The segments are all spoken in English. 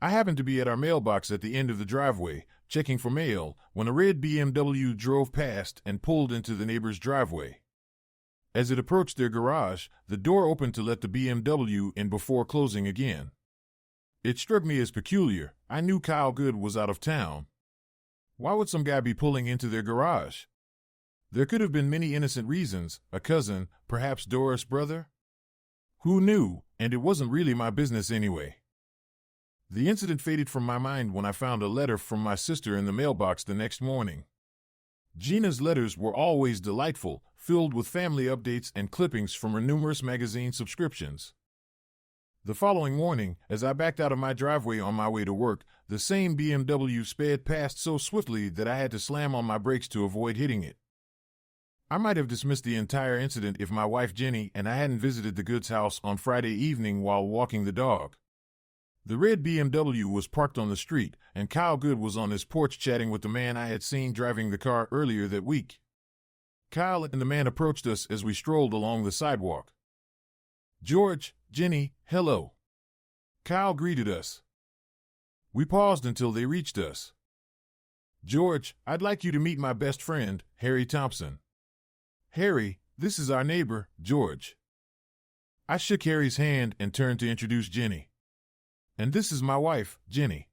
I happened to be at our mailbox at the end of the driveway, checking for mail, when a red BMW drove past and pulled into the neighbor's driveway. As it approached their garage, the door opened to let the BMW in before closing again. It struck me as peculiar. I knew Kyle Good was out of town. Why would some guy be pulling into their garage? There could have been many innocent reasons, a cousin, perhaps Doris' brother? Who knew? And it wasn't really my business anyway. The incident faded from my mind when I found a letter from my sister in the mailbox the next morning. Gina's letters were always delightful, filled with family updates and clippings from her numerous magazine subscriptions. The following morning, as I backed out of my driveway on my way to work, the same BMW sped past so swiftly that I had to slam on my brakes to avoid hitting it. I might have dismissed the entire incident if my wife Jenny and I hadn't visited the Goods house on Friday evening while walking the dog. The red BMW was parked on the street, and Kyle Good was on his porch chatting with the man I had seen driving the car earlier that week. Kyle and the man approached us as we strolled along the sidewalk. "George, Jenny, hello." Kyle greeted us. We paused until they reached us. "George, I'd like you to meet my best friend, Harry Thompson." "Harry, this is our neighbor, George." I shook Harry's hand and turned to introduce Jenny. "And this is my wife, Jenny."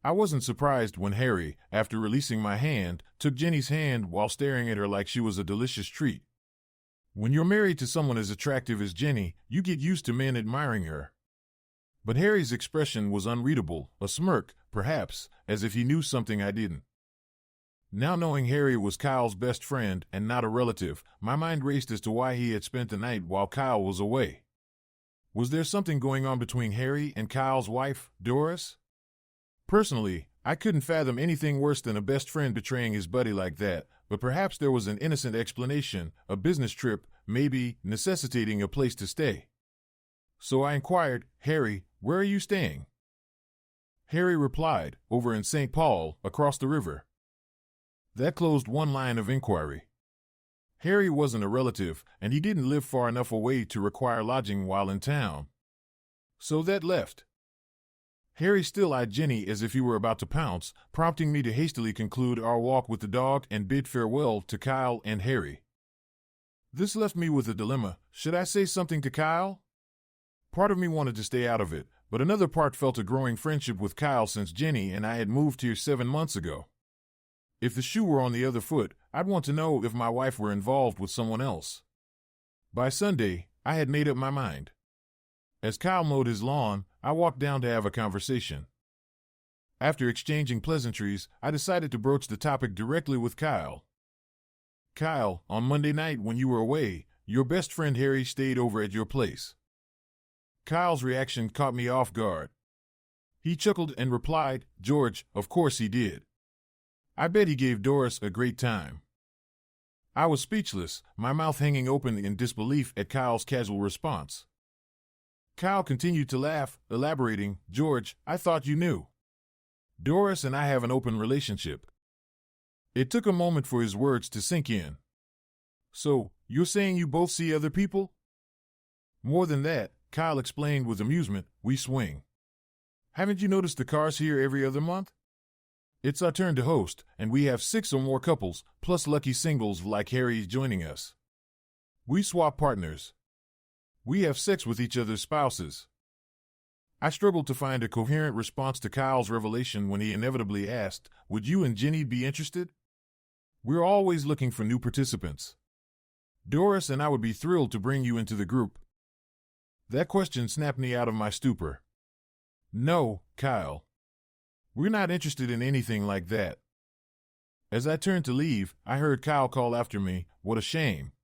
I wasn't surprised when Harry, after releasing my hand, took Jenny's hand while staring at her like she was a delicious treat. When you're married to someone as attractive as Jenny, you get used to men admiring her. But Harry's expression was unreadable, a smirk, perhaps, as if he knew something I didn't. Now knowing Harry was Kyle's best friend and not a relative, my mind raced as to why he had spent the night while Kyle was away. Was there something going on between Harry and Kyle's wife, Doris? Personally, I couldn't fathom anything worse than a best friend betraying his buddy like that, but perhaps there was an innocent explanation, a business trip, maybe necessitating a place to stay. So I inquired, "Harry, where are you staying?" Harry replied, "Over in St. Paul, across the river." That closed one line of inquiry. Harry wasn't a relative, and he didn't live far enough away to require lodging while in town. So that left. Harry still eyed Jenny as if he were about to pounce, prompting me to hastily conclude our walk with the dog and bid farewell to Kyle and Harry. This left me with a dilemma. Should I say something to Kyle? Part of me wanted to stay out of it, but another part felt a growing friendship with Kyle since Jenny and I had moved here 7 months ago. If the shoe were on the other foot, I'd want to know if my wife were involved with someone else. By Sunday, I had made up my mind. As Kyle mowed his lawn, I walked down to have a conversation. After exchanging pleasantries, I decided to broach the topic directly with Kyle. "Kyle, on Monday night when you were away, your best friend Harry stayed over at your place." Kyle's reaction caught me off guard. He chuckled and replied, "George, of course he did. I bet he gave Doris a great time." I was speechless, my mouth hanging open in disbelief at Kyle's casual response. Kyle continued to laugh, elaborating, "George, I thought you knew. Doris and I have an open relationship." It took a moment for his words to sink in. "So, you're saying you both see other people?" "More than that," Kyle explained with amusement, "we swing. Haven't you noticed the cars here every other month? It's our turn to host, and we have 6 or more couples, plus lucky singles like Harry joining us. We swap partners. We have sex with each other's spouses." I struggled to find a coherent response to Kyle's revelation when he inevitably asked, "Would you and Jenny be interested? We're always looking for new participants. Doris and I would be thrilled to bring you into the group." That question snapped me out of my stupor. "No, Kyle. We're not interested in anything like that." As I turned to leave, I heard Kyle call after me, "What a shame."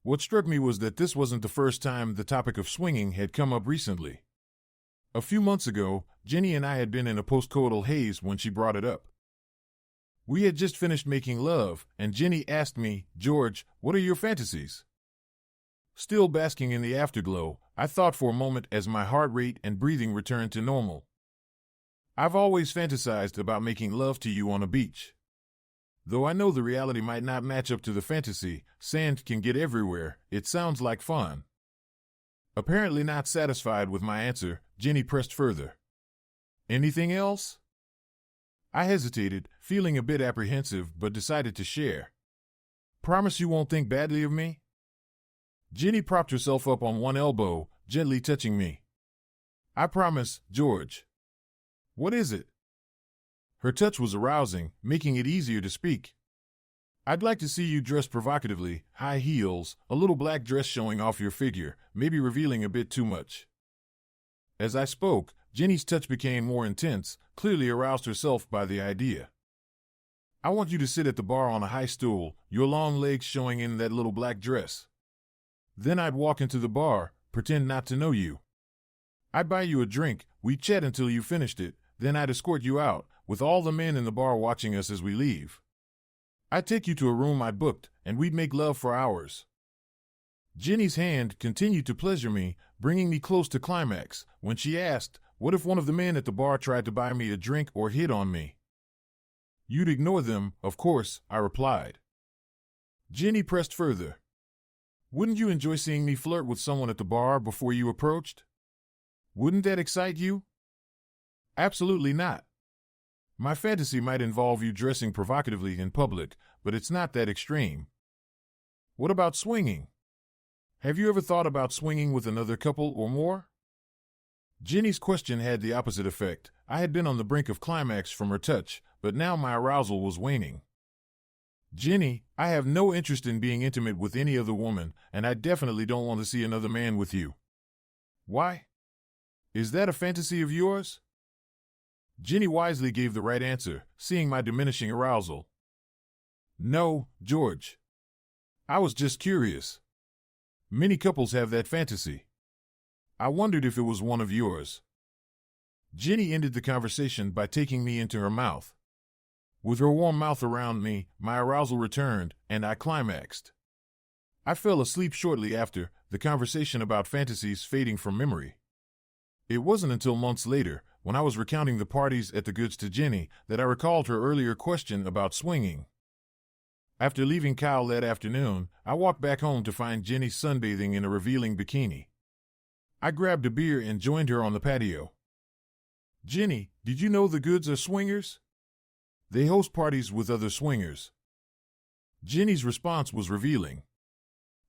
What struck me was that this wasn't the first time the topic of swinging had come up recently. A few months ago, Jenny and I had been in a postcoital haze when she brought it up. We had just finished making love, and Jenny asked me, "George, what are your fantasies?" Still basking in the afterglow, I thought for a moment as my heart rate and breathing returned to normal. "I've always fantasized about making love to you on a beach. Though I know the reality might not match up to the fantasy, sand can get everywhere, it sounds like fun." Apparently not satisfied with my answer, Jenny pressed further. Anything else? I hesitated, feeling a bit apprehensive, but decided to share. Promise you won't think badly of me? Jenny propped herself up on one elbow, gently touching me. I promise, George. What is it? Her touch was arousing, making it easier to speak. I'd like to see you dressed provocatively, high heels, a little black dress showing off your figure, maybe revealing a bit too much. As I spoke, Jenny's touch became more intense, clearly aroused herself by the idea. I want you to sit at the bar on a high stool, your long legs showing in that little black dress. Then I'd walk into the bar, pretend not to know you. I'd buy you a drink, we'd chat until you finished it, then I'd escort you out, with all the men in the bar watching us as we leave. I'd take you to a room I'd booked, and we'd make love for hours. Jenny's hand continued to pleasure me, bringing me close to climax, when she asked, what if one of the men at the bar tried to buy me a drink or hit on me? You'd ignore them, of course, I replied. Jenny pressed further. Wouldn't you enjoy seeing me flirt with someone at the bar before you approached? Wouldn't that excite you? Absolutely not. My fantasy might involve you dressing provocatively in public, but it's not that extreme. What about swinging? Have you ever thought about swinging with another couple or more? Jenny's question had the opposite effect. I had been on the brink of climax from her touch, but now my arousal was waning. Jenny, I have no interest in being intimate with any other woman, and I definitely don't want to see another man with you. Why? Is that a fantasy of yours? Jenny wisely gave the right answer, seeing my diminishing arousal. No, George. I was just curious. Many couples have that fantasy. I wondered if it was one of yours. Jenny ended the conversation by taking me into her mouth. With her warm mouth around me, my arousal returned, and I climaxed. I fell asleep shortly after, the conversation about fantasies fading from memory. It wasn't until months later, when I was recounting the parties at the goods to Jenny, that I recalled her earlier question about swinging. After leaving Kyle that afternoon, I walked back home to find Jenny sunbathing in a revealing bikini. I grabbed a beer and joined her on the patio. Jenny, did you know the goods are swingers? They host parties with other swingers. Jenny's response was revealing.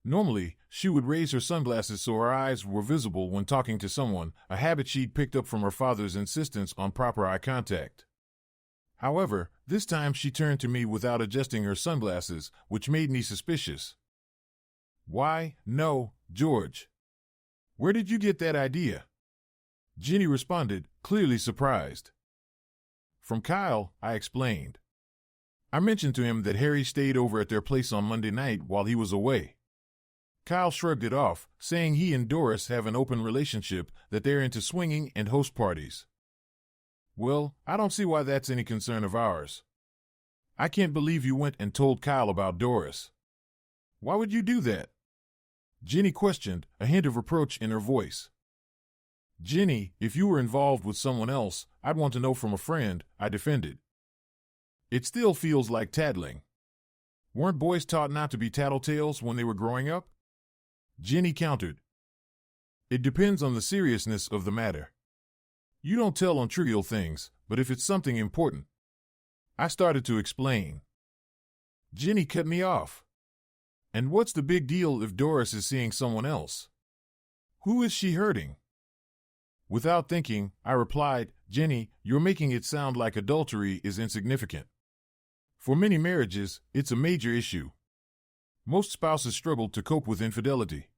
Normally, she would raise her sunglasses so her eyes were visible when talking to someone, a habit she'd picked up from her father's insistence on proper eye contact. However, this time she turned to me without adjusting her sunglasses, which made me suspicious. Why, no, George. Where did you get that idea? Jenny responded, clearly surprised. From Kyle, I explained. I mentioned to him that Harry stayed over at their place on Monday night while he was away. Kyle shrugged it off, saying he and Doris have an open relationship, that they're into swinging and host parties. Well, I don't see why that's any concern of ours. I can't believe you went and told Kyle about Doris. Why would you do that? Jenny questioned, a hint of reproach in her voice. Jenny, if you were involved with someone else, I'd want to know from a friend, I defended. It still feels like tattling. Weren't boys taught not to be tattletales when they were growing up? Jenny countered. It depends on the seriousness of the matter. You don't tell on trivial things, but if it's something important. I started to explain. Jenny cut me off. And what's the big deal if Doris is seeing someone else? Who is she hurting? Without thinking, I replied, Jenny, you're making it sound like adultery is insignificant. For many marriages, it's a major issue. Most spouses struggle to cope with infidelity.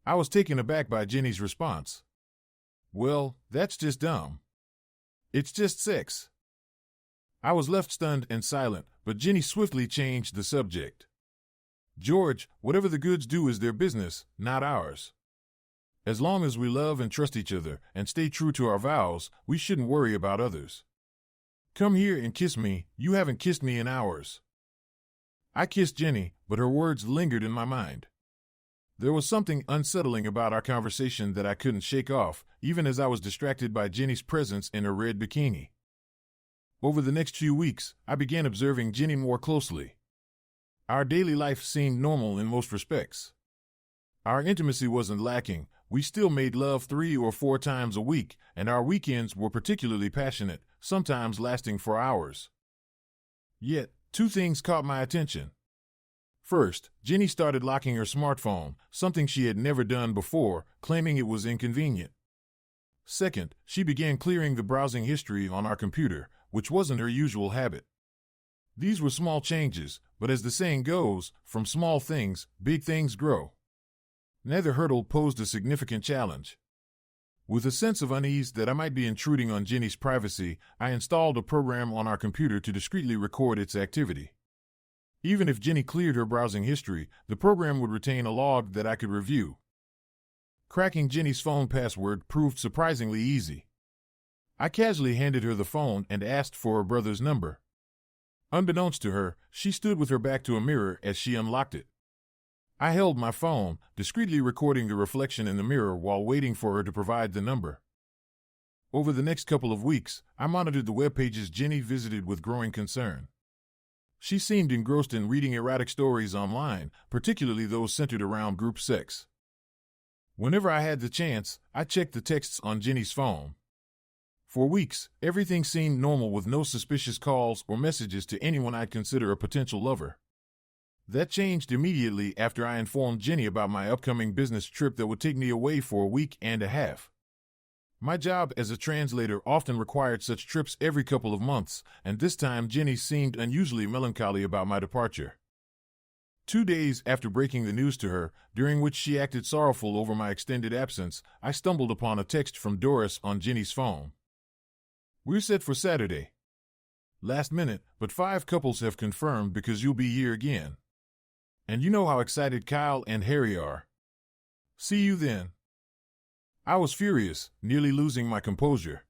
I was taken aback by Jenny's response. Well, that's just dumb. It's just sex. I was left stunned and silent, but Jenny swiftly changed the subject. George, whatever the goods do is their business, not ours. As long as we love and trust each other and stay true to our vows, we shouldn't worry about others. Come here and kiss me, you haven't kissed me in hours. I kissed Jenny, but her words lingered in my mind. There was something unsettling about our conversation that I couldn't shake off, even as I was distracted by Jenny's presence in her red bikini. Over the next few weeks, I began observing Jenny more closely. Our daily life seemed normal in most respects. Our intimacy wasn't lacking, we still made love 3 or 4 times a week, and our weekends were particularly passionate, sometimes lasting for hours. Yet, 2 things caught my attention. First, Jenny started locking her smartphone, something she had never done before, claiming it was inconvenient. Second, she began clearing the browsing history on our computer, which wasn't her usual habit. These were small changes, but as the saying goes, from small things, big things grow. Neither hurdle posed a significant challenge. With a sense of unease that I might be intruding on Jenny's privacy, I installed a program on our computer to discreetly record its activity. Even if Jenny cleared her browsing history, the program would retain a log that I could review. Cracking Jenny's phone password proved surprisingly easy. I casually handed her the phone and asked for her brother's number. Unbeknownst to her, she stood with her back to a mirror as she unlocked it. I held my phone, discreetly recording the reflection in the mirror while waiting for her to provide the number. Over the next couple of weeks, I monitored the web pages Jenny visited with growing concern. She seemed engrossed in reading erotic stories online, particularly those centered around group sex. Whenever I had the chance, I checked the texts on Jenny's phone. For weeks, everything seemed normal with no suspicious calls or messages to anyone I'd consider a potential lover. That changed immediately after I informed Jenny about my upcoming business trip that would take me away for a week and a half. My job as a translator often required such trips every couple of months, and this time Jenny seemed unusually melancholy about my departure. 2 days after breaking the news to her, during which she acted sorrowful over my extended absence, I stumbled upon a text from Doris on Jenny's phone. "We're set for Saturday. Last minute, but 5 couples have confirmed because you'll be here again. And you know how excited Kyle and Harry are. See you then." I was furious, nearly losing my composure.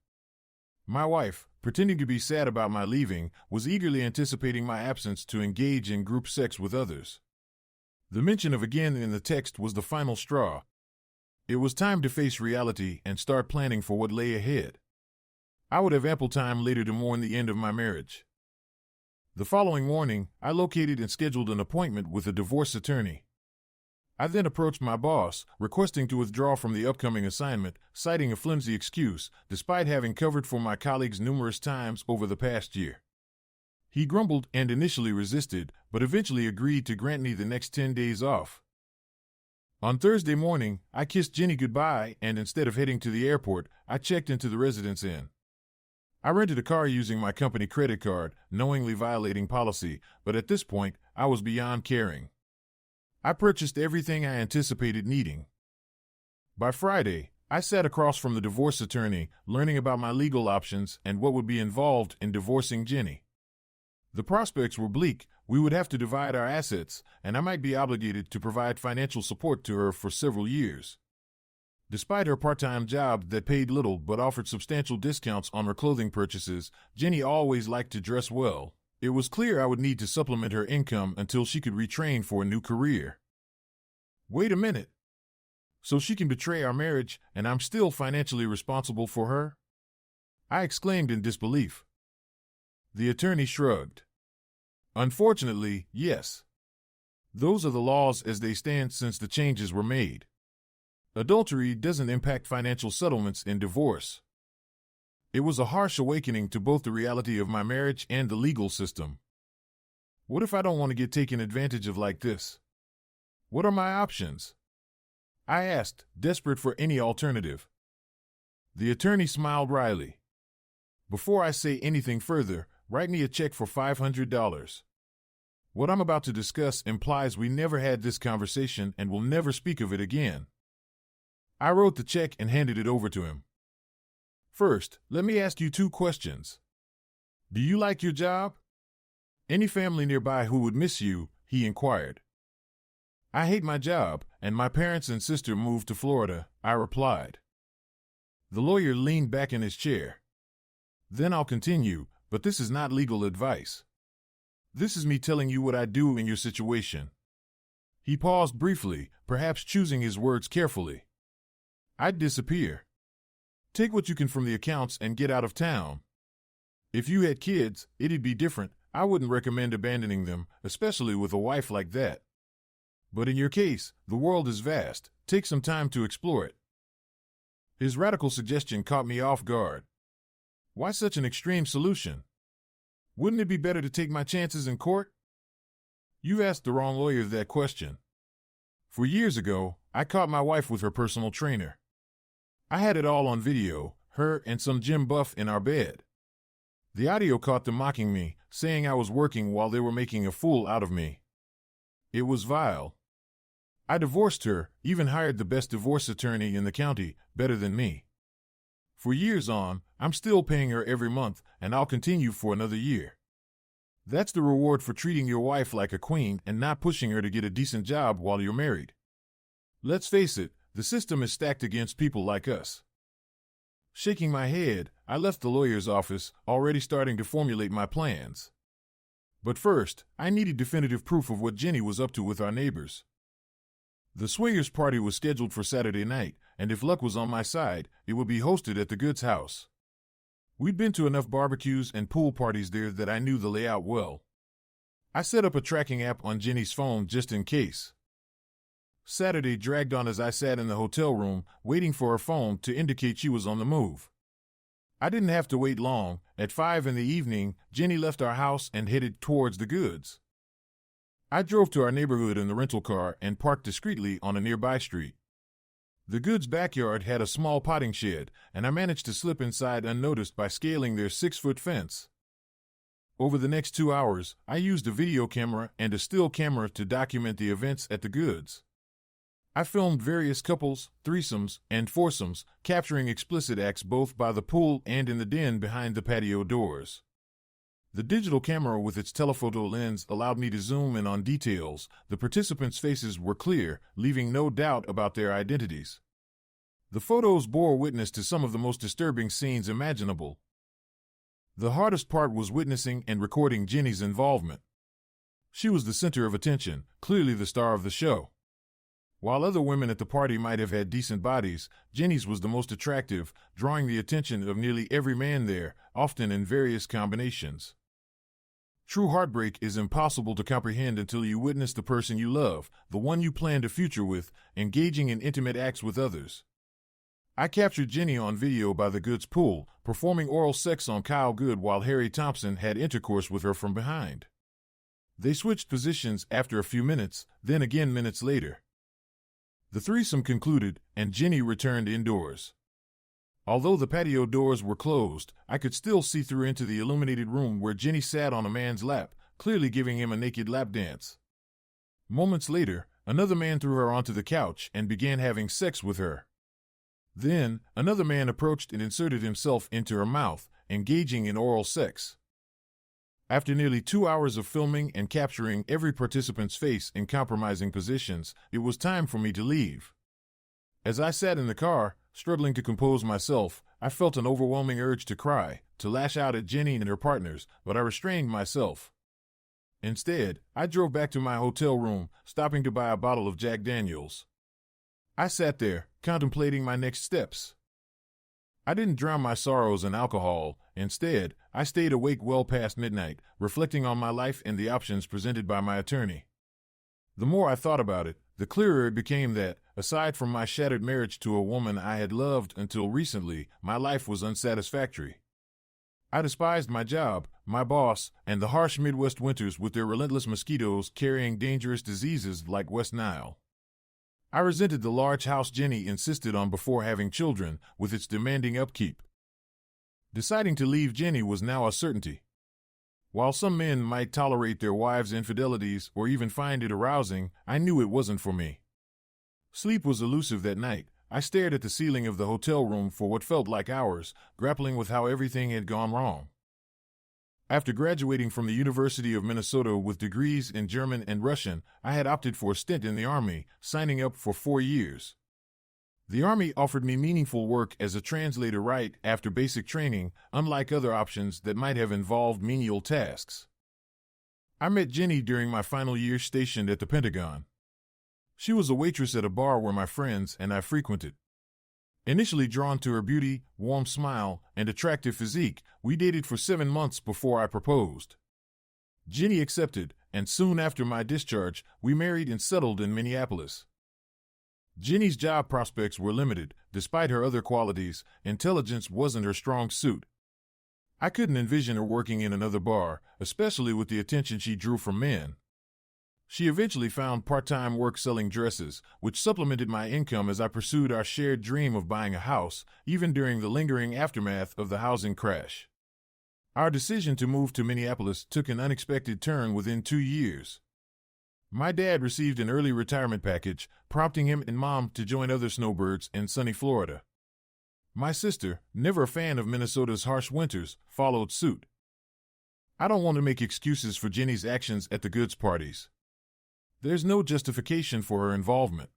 My wife, pretending to be sad about my leaving, was eagerly anticipating my absence to engage in group sex with others. The mention of again in the text was the final straw. It was time to face reality and start planning for what lay ahead. I would have ample time later to mourn the end of my marriage. The following morning, I located and scheduled an appointment with a divorce attorney. I then approached my boss, requesting to withdraw from the upcoming assignment, citing a flimsy excuse, despite having covered for my colleagues numerous times over the past year. He grumbled and initially resisted, but eventually agreed to grant me the next 10 days off. On Thursday morning, I kissed Jenny goodbye, and instead of heading to the airport, I checked into the Residence Inn. I rented a car using my company credit card, knowingly violating policy, but at this point, I was beyond caring. I purchased everything I anticipated needing. By Friday, I sat across from the divorce attorney, learning about my legal options and what would be involved in divorcing Jenny. The prospects were bleak. We would have to divide our assets, and I might be obligated to provide financial support to her for several years. Despite her part-time job that paid little but offered substantial discounts on her clothing purchases, Jenny always liked to dress well. It was clear I would need to supplement her income until she could retrain for a new career. Wait a minute. So she can betray our marriage, and I'm still financially responsible for her? I exclaimed in disbelief. The attorney shrugged. Unfortunately, yes. Those are the laws as they stand since the changes were made. Adultery doesn't impact financial settlements in divorce. It was a harsh awakening to both the reality of my marriage and the legal system. What if I don't want to get taken advantage of like this? What are my options? I asked, desperate for any alternative. The attorney smiled wryly. Before I say anything further, write me a check for $500. What I'm about to discuss implies we never had this conversation and will never speak of it again. I wrote the check and handed it over to him. First, let me ask you 2 questions. Do you like your job? Any family nearby who would miss you? He inquired. I hate my job, and my parents and sister moved to Florida, I replied. The lawyer leaned back in his chair. Then I'll continue, but this is not legal advice. This is me telling you what I do in your situation. He paused briefly, perhaps choosing his words carefully. I'd disappear. Take what you can from the accounts and get out of town. If you had kids, it'd be different. I wouldn't recommend abandoning them, especially with a wife like that. But in your case, the world is vast. Take some time to explore it. His radical suggestion caught me off guard. Why such an extreme solution? Wouldn't it be better to take my chances in court? You asked the wrong lawyer that question. 4 years ago, I caught my wife with her personal trainer. I had it all on video, her and some gym buff in our bed. The audio caught them mocking me, saying I was working while they were making a fool out of me. It was vile. I divorced her, even hired the best divorce attorney in the county, better than me. For years on, I'm still paying her every month, and I'll continue for another year. That's the reward for treating your wife like a queen and not pushing her to get a decent job while you're married. Let's face it, the system is stacked against people like us. Shaking my head, I left the lawyer's office, already starting to formulate my plans. But first, I needed definitive proof of what Jenny was up to with our neighbors. The swingers party was scheduled for Saturday night, and if luck was on my side, it would be hosted at the Goods house. We'd been to enough barbecues and pool parties there that I knew the layout well. I set up a tracking app on Jenny's phone just in case. Saturday dragged on as I sat in the hotel room, waiting for her phone to indicate she was on the move. I didn't have to wait long. At 5 p.m, Jenny left our house and headed towards the Goods. I drove to our neighborhood in the rental car and parked discreetly on a nearby street. The Goods' backyard had a small potting shed, and I managed to slip inside unnoticed by scaling their 6-foot fence. Over the next 2 hours, I used a video camera and a still camera to document the events at the Goods. I filmed various couples, threesomes, and foursomes, capturing explicit acts both by the pool and in the den behind the patio doors. The digital camera with its telephoto lens allowed me to zoom in on details. The participants' faces were clear, leaving no doubt about their identities. The photos bore witness to some of the most disturbing scenes imaginable. The hardest part was witnessing and recording Jenny's involvement. She was the center of attention, clearly the star of the show. While other women at the party might have had decent bodies, Jenny's was the most attractive, drawing the attention of nearly every man there, often in various combinations. True heartbreak is impossible to comprehend until you witness the person you love, the one you planned a future with, engaging in intimate acts with others. I captured Jenny on video by the Goods pool, performing oral sex on Kyle Good while Harry Thompson had intercourse with her from behind. They switched positions after a few minutes, then again minutes later. The threesome concluded, and Jenny returned indoors. Although the patio doors were closed, I could still see through into the illuminated room where Jenny sat on a man's lap, clearly giving him a naked lap dance. Moments later, another man threw her onto the couch and began having sex with her. Then, another man approached and inserted himself into her mouth, engaging in oral sex. After nearly 2 hours of filming and capturing every participant's face in compromising positions, it was time for me to leave. As I sat in the car, struggling to compose myself, I felt an overwhelming urge to cry, to lash out at Jenny and her partners, but I restrained myself. Instead, I drove back to my hotel room, stopping to buy a bottle of Jack Daniels. I sat there, contemplating my next steps. I didn't drown my sorrows in alcohol. Instead, I stayed awake well past midnight, reflecting on my life and the options presented by my attorney. The more I thought about it, the clearer it became that, aside from my shattered marriage to a woman I had loved until recently, my life was unsatisfactory. I despised my job, my boss, and the harsh Midwest winters with their relentless mosquitoes carrying dangerous diseases like West Nile. I resented the large house Jenny insisted on before having children, with its demanding upkeep. Deciding to leave Jenny was now a certainty. While some men might tolerate their wives' infidelities or even find it arousing, I knew it wasn't for me. Sleep was elusive that night. I stared at the ceiling of the hotel room for what felt like hours, grappling with how everything had gone wrong. After graduating from the University of Minnesota with degrees in German and Russian, I had opted for a stint in the Army, signing up for 4 years. The Army offered me meaningful work as a translator right after basic training, unlike other options that might have involved menial tasks. I met Jenny during my final year stationed at the Pentagon. She was a waitress at a bar where my friends and I frequented. Initially drawn to her beauty, warm smile, and attractive physique, we dated for 7 months before I proposed. Jenny accepted, and soon after my discharge, we married and settled in Minneapolis. Jenny's job prospects were limited. Despite her other qualities, intelligence wasn't her strong suit. I couldn't envision her working in another bar, especially with the attention she drew from men. She eventually found part-time work selling dresses, which supplemented my income as I pursued our shared dream of buying a house, even during the lingering aftermath of the housing crash. Our decision to move to Minneapolis took an unexpected turn within 2 years. My dad received an early retirement package, prompting him and Mom to join other snowbirds in sunny Florida. My sister, never a fan of Minnesota's harsh winters, followed suit. I don't want to make excuses for Jenny's actions at the goods parties. There's no justification for her involvement.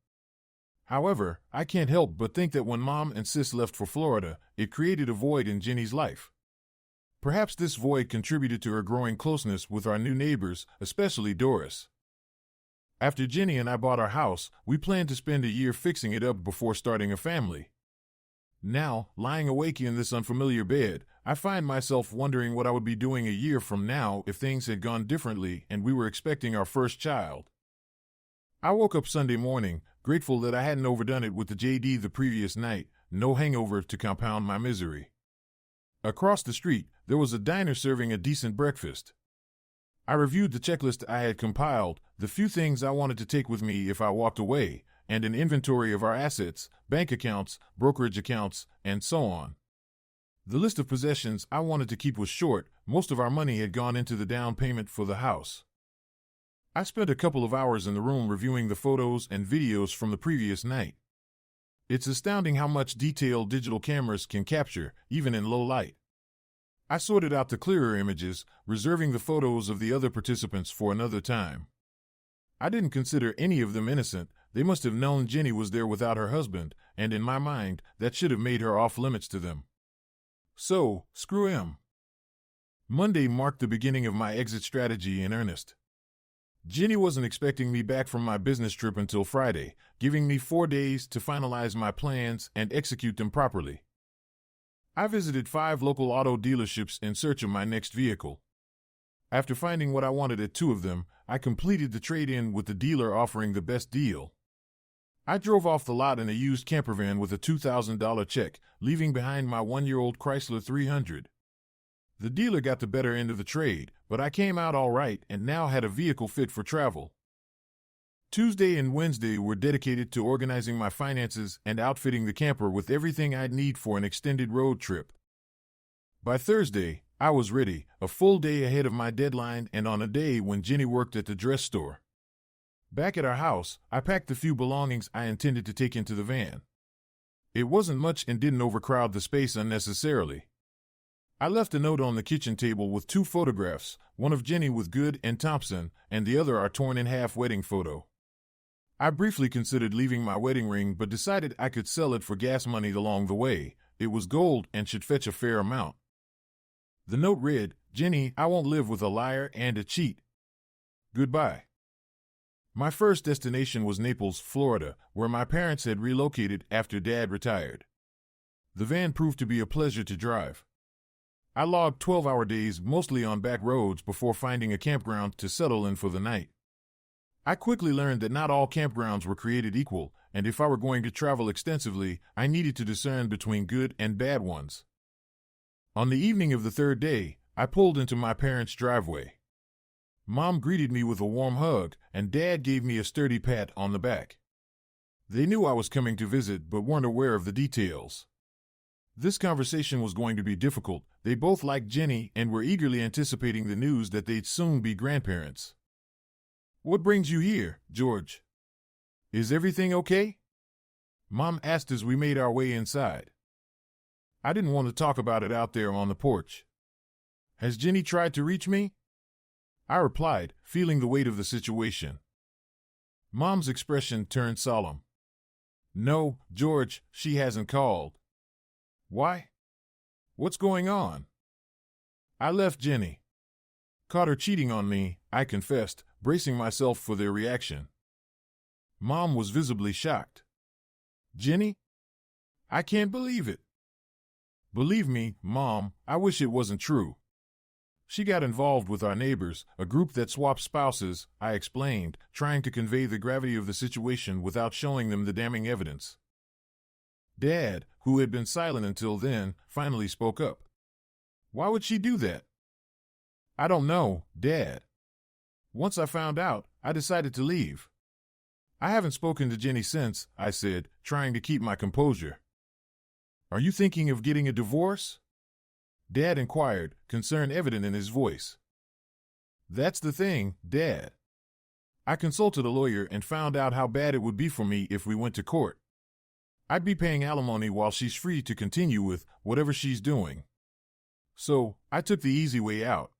However, I can't help but think that when Mom and Sis left for Florida, it created a void in Jenny's life. Perhaps this void contributed to her growing closeness with our new neighbors, especially Doris. After Jenny and I bought our house, we planned to spend a year fixing it up before starting a family. Now, lying awake in this unfamiliar bed, I find myself wondering what I would be doing a year from now if things had gone differently and we were expecting our first child. I woke up Sunday morning, grateful that I hadn't overdone it with the JD the previous night, no hangover to compound my misery. Across the street, there was a diner serving a decent breakfast. I reviewed the checklist I had compiled, the few things I wanted to take with me if I walked away, and an inventory of our assets, bank accounts, brokerage accounts, and so on. The list of possessions I wanted to keep was short. Most of our money had gone into the down payment for the house. I spent a couple of hours in the room reviewing the photos and videos from the previous night. It's astounding how much detail digital cameras can capture, even in low light. I sorted out the clearer images, reserving the photos of the other participants for another time. I didn't consider any of them innocent. They must have known Jenny was there without her husband, and in my mind, that should have made her off limits to them. So, screw him. Monday marked the beginning of my exit strategy in earnest. Jenny wasn't expecting me back from my business trip until Friday, giving me 4 days to finalize my plans and execute them properly. I visited 5 local auto dealerships in search of my next vehicle. After finding what I wanted at 2 of them, I completed the trade-in with the dealer offering the best deal. I drove off the lot in a used camper van with a $2,000 check, leaving behind my 1-year-old Chrysler 300. The dealer got the better end of the trade, but I came out all right and now had a vehicle fit for travel. Tuesday and Wednesday were dedicated to organizing my finances and outfitting the camper with everything I'd need for an extended road trip. By Thursday, I was ready, a full day ahead of my deadline and on a day when Jenny worked at the dress store. Back at our house, I packed the few belongings I intended to take into the van. It wasn't much and didn't overcrowd the space unnecessarily. I left a note on the kitchen table with 2 photographs, one of Jenny with Good and Thompson, and the other our torn-in-half wedding photo. I briefly considered leaving my wedding ring but decided I could sell it for gas money along the way. It was gold and should fetch a fair amount. The note read, "Jenny, I won't live with a liar and a cheat. Goodbye." My first destination was Naples, Florida, where my parents had relocated after Dad retired. The van proved to be a pleasure to drive. I logged 12-hour days mostly on back roads before finding a campground to settle in for the night. I quickly learned that not all campgrounds were created equal, and if I were going to travel extensively, I needed to discern between good and bad ones. On the evening of the 3rd day, I pulled into my parents' driveway. Mom greeted me with a warm hug, and Dad gave me a sturdy pat on the back. They knew I was coming to visit but weren't aware of the details. This conversation was going to be difficult. They both liked Jenny and were eagerly anticipating the news that they'd soon be grandparents. "What brings you here, George? Is everything okay?" Mom asked as we made our way inside. I didn't want to talk about it out there on the porch. "Has Jenny tried to reach me?" I replied, feeling the weight of the situation. Mom's expression turned solemn. "No, George, she hasn't called." "Why? What's going on?" "I left Jenny. Caught her cheating on me," I confessed, bracing myself for their reaction. Mom was visibly shocked. "Jenny? I can't believe it." "Believe me, Mom, I wish it wasn't true. She got involved with our neighbors, a group that swaps spouses, I explained, trying to convey the gravity of the situation without showing them the damning evidence. Dad, who had been silent until then, finally spoke up. Why would she do that? I don't know, Dad. Once I found out, I decided to leave. I haven't spoken to Jenny since, I said, trying to keep my composure. Are you thinking of getting a divorce? Dad inquired, concern evident in his voice. That's the thing, Dad. I consulted a lawyer and found out how bad it would be for me if we went to court. I'd be paying alimony while she's free to continue with whatever she's doing. So, I took the easy way out.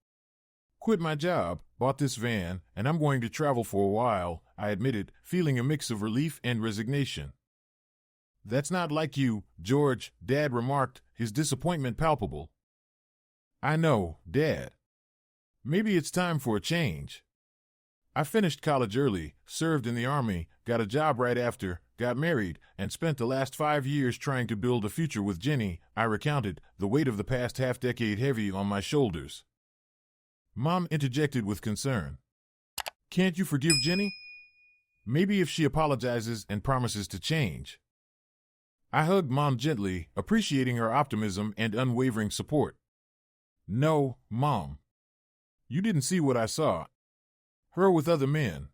Quit my job, bought this van, and I'm going to travel for a while, I admitted, feeling a mix of relief and resignation. That's not like you, George, Dad remarked, his disappointment palpable. I know, Dad. Maybe it's time for a change. I finished college early, served in the Army, got a job right after, got married, and spent the last 5 years trying to build a future with Jenny, I recounted, the weight of the past half-decade heavy on my shoulders. Mom interjected with concern. Can't you forgive Jenny? Maybe if she apologizes and promises to change. I hugged Mom gently, appreciating her optimism and unwavering support. No, Mom. You didn't see what I saw. Her with other men.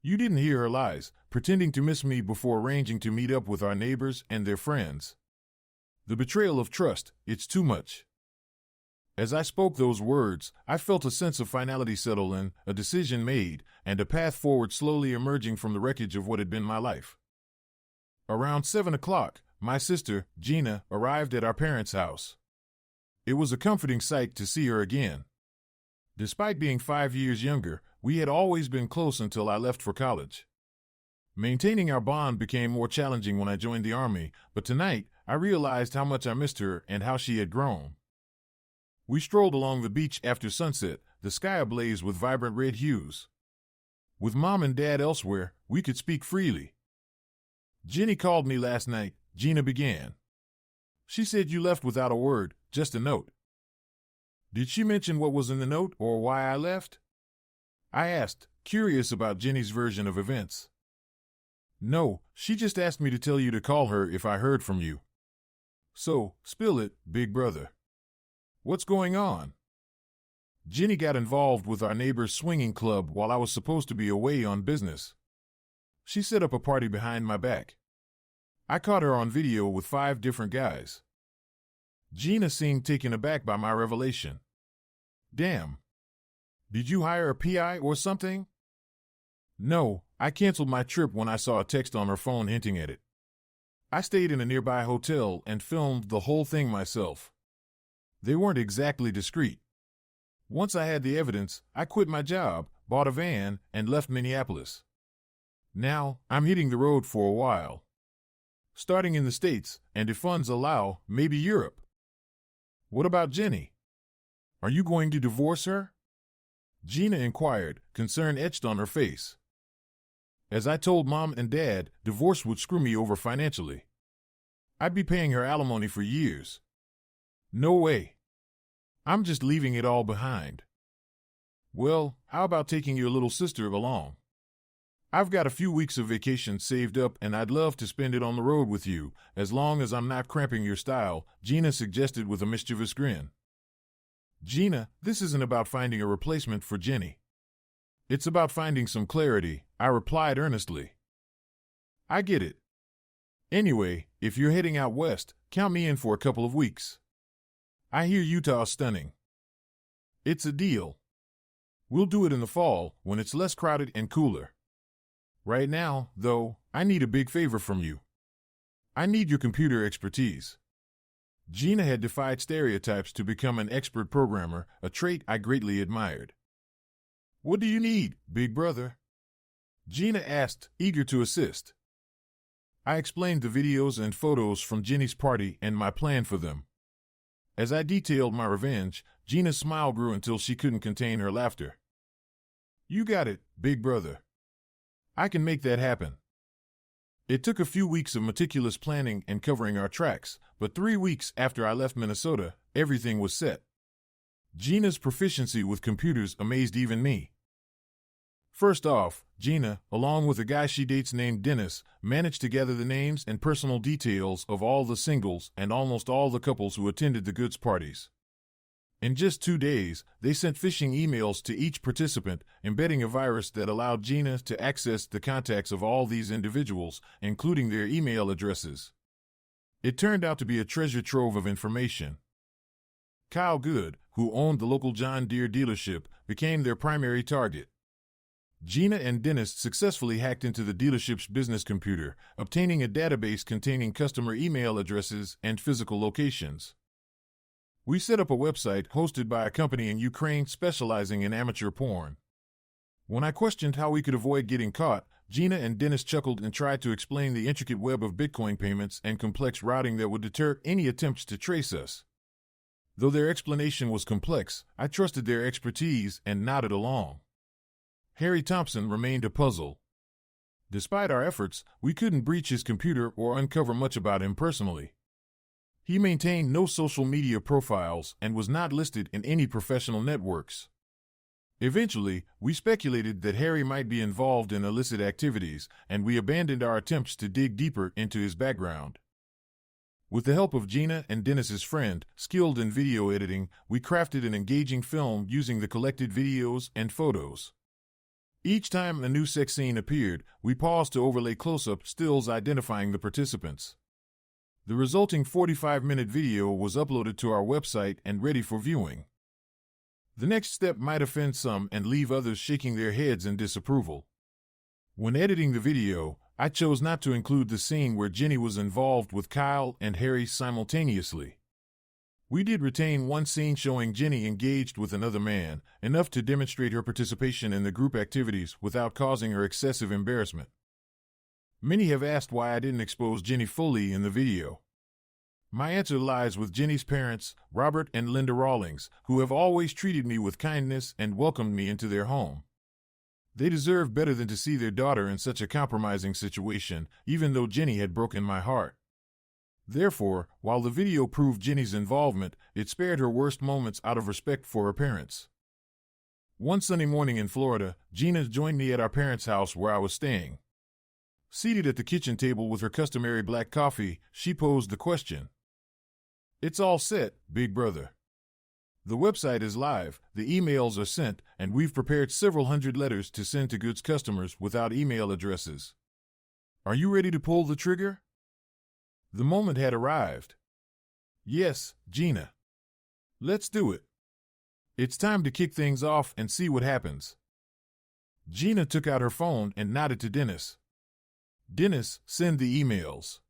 You didn't hear her lies, pretending to miss me before arranging to meet up with our neighbors and their friends. The betrayal of trust, it's too much. As I spoke those words, I felt a sense of finality settle in, a decision made, and a path forward slowly emerging from the wreckage of what had been my life. Around 7 o'clock, my sister, Gina, arrived at our parents' house. It was a comforting sight to see her again. Despite being 5 years younger, we had always been close until I left for college. Maintaining our bond became more challenging when I joined the Army, but tonight I realized how much I missed her and how she had grown. We strolled along the beach after sunset, the sky ablaze with vibrant red hues. With Mom and Dad elsewhere, we could speak freely. Jenny called me last night, Gina began. She said you left without a word, just a note. Did she mention what was in the note or why I left? I asked, curious about Jenny's version of events. No, she just asked me to tell you to call her if I heard from you. So, spill it, big brother. What's going on? Jenny got involved with our neighbor's swinging club while I was supposed to be away on business. She set up a party behind my back. I caught her on video with 5 different guys. Gina seemed taken aback by my revelation. Damn. Did you hire a PI or something? No, I canceled my trip when I saw a text on her phone hinting at it. I stayed in a nearby hotel and filmed the whole thing myself. They weren't exactly discreet. Once I had the evidence, I quit my job, bought a van, and left Minneapolis. Now, I'm hitting the road for a while. Starting in the States, and if funds allow, maybe Europe. What about Jenny? Are you going to divorce her? Gina inquired, concern etched on her face. As I told Mom and Dad, divorce would screw me over financially. I'd be paying her alimony for years. No way. I'm just leaving it all behind. Well, how about taking your little sister along? I've got a few weeks of vacation saved up and I'd love to spend it on the road with you, as long as I'm not cramping your style, Gina suggested with a mischievous grin. Gina, this isn't about finding a replacement for Jenny. It's about finding some clarity, I replied earnestly. I get it. Anyway, if you're heading out west, count me in for a couple of weeks. I hear Utah's stunning. It's a deal. We'll do it in the fall, when it's less crowded and cooler. Right now, though, I need a big favor from you. I need your computer expertise. Gina had defied stereotypes to become an expert programmer, a trait I greatly admired. What do you need, big brother? Gina asked, eager to assist. I explained the videos and photos from Jenny's party and my plan for them. As I detailed my revenge, Gina's smile grew until she couldn't contain her laughter. You got it, big brother. I can make that happen. It took a few weeks of meticulous planning and covering our tracks, but 3 weeks after I left Minnesota, everything was set. Gina's proficiency with computers amazed even me. First off, Gina, along with a guy she dates named Dennis, managed to gather the names and personal details of all the singles and almost all the couples who attended the goods parties. In just 2 days, they sent phishing emails to each participant, embedding a virus that allowed Gina to access the contacts of all these individuals, including their email addresses. It turned out to be a treasure trove of information. Kyle Good, who owned the local John Deere dealership, became their primary target. Gina and Dennis successfully hacked into the dealership's business computer, obtaining a database containing customer email addresses and physical locations. We set up a website hosted by a company in Ukraine specializing in amateur porn. When I questioned how we could avoid getting caught, Gina and Dennis chuckled and tried to explain the intricate web of Bitcoin payments and complex routing that would deter any attempts to trace us. Though their explanation was complex, I trusted their expertise and nodded along. Harry Thompson remained a puzzle. Despite our efforts, we couldn't breach his computer or uncover much about him personally. He maintained no social media profiles and was not listed in any professional networks. Eventually, we speculated that Harry might be involved in illicit activities, and we abandoned our attempts to dig deeper into his background. With the help of Gina and Dennis's friend, skilled in video editing, we crafted an engaging film using the collected videos and photos. Each time a new sex scene appeared, we paused to overlay close-up stills identifying the participants. The resulting 45-minute video was uploaded to our website and ready for viewing. The next step might offend some and leave others shaking their heads in disapproval. When editing the video, I chose not to include the scene where Jenny was involved with Kyle and Harry simultaneously. We did retain one scene showing Jenny engaged with another man, enough to demonstrate her participation in the group activities without causing her excessive embarrassment. Many have asked why I didn't expose Jenny fully in the video. My answer lies with Jenny's parents, Robert and Linda Rawlings, who have always treated me with kindness and welcomed me into their home. They deserve better than to see their daughter in such a compromising situation, even though Jenny had broken my heart. Therefore, while the video proved Jenny's involvement, it spared her worst moments out of respect for her parents. One Sunday morning in Florida, Gina joined me at our parents' house where I was staying. Seated at the kitchen table with her customary black coffee, she posed the question. "It's all set, big brother. The website is live, the emails are sent, and we've prepared several hundred letters to send to goods customers without email addresses. Are you ready to pull the trigger?" The moment had arrived. "Yes, Gina. Let's do it. It's time to kick things off and see what happens." Gina took out her phone and nodded to Dennis. "Dennis, send the emails."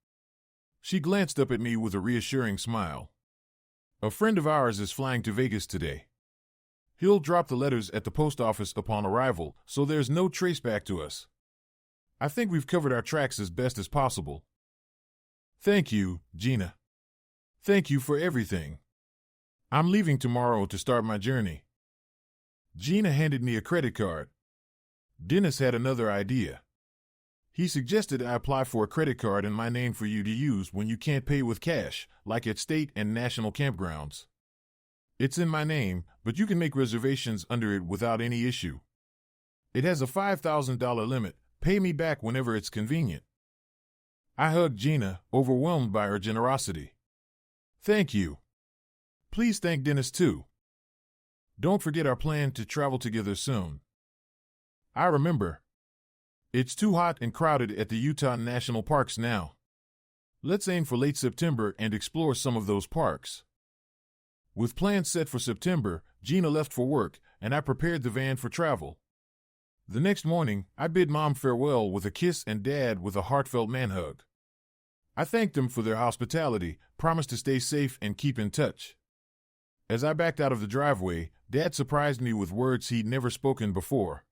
She glanced up at me with a reassuring smile. "A friend of ours is flying to Vegas today. He'll drop the letters at the post office upon arrival, so there's no trace back to us. I think we've covered our tracks as best as possible." "Thank you, Gina. Thank you for everything. I'm leaving tomorrow to start my journey." Gina handed me a credit card. Dennis had another idea. He suggested I apply for a credit card in my name for you to use when you can't pay with cash, like at state and national campgrounds. It's in my name, but you can make reservations under it without any issue. It has a $5,000 limit. Pay me back whenever it's convenient. I hugged Gina, overwhelmed by her generosity. "Thank you. Please thank Dennis too. Don't forget our plan to travel together soon." "I remember. It's too hot and crowded at the Utah National Parks now. Let's aim for late September and explore some of those parks." With plans set for September, Gina left for work, and I prepared the van for travel. The next morning, I bid Mom farewell with a kiss and Dad with a heartfelt man-hug. I thanked them for their hospitality, promised to stay safe and keep in touch. As I backed out of the driveway, Dad surprised me with words he'd never spoken before.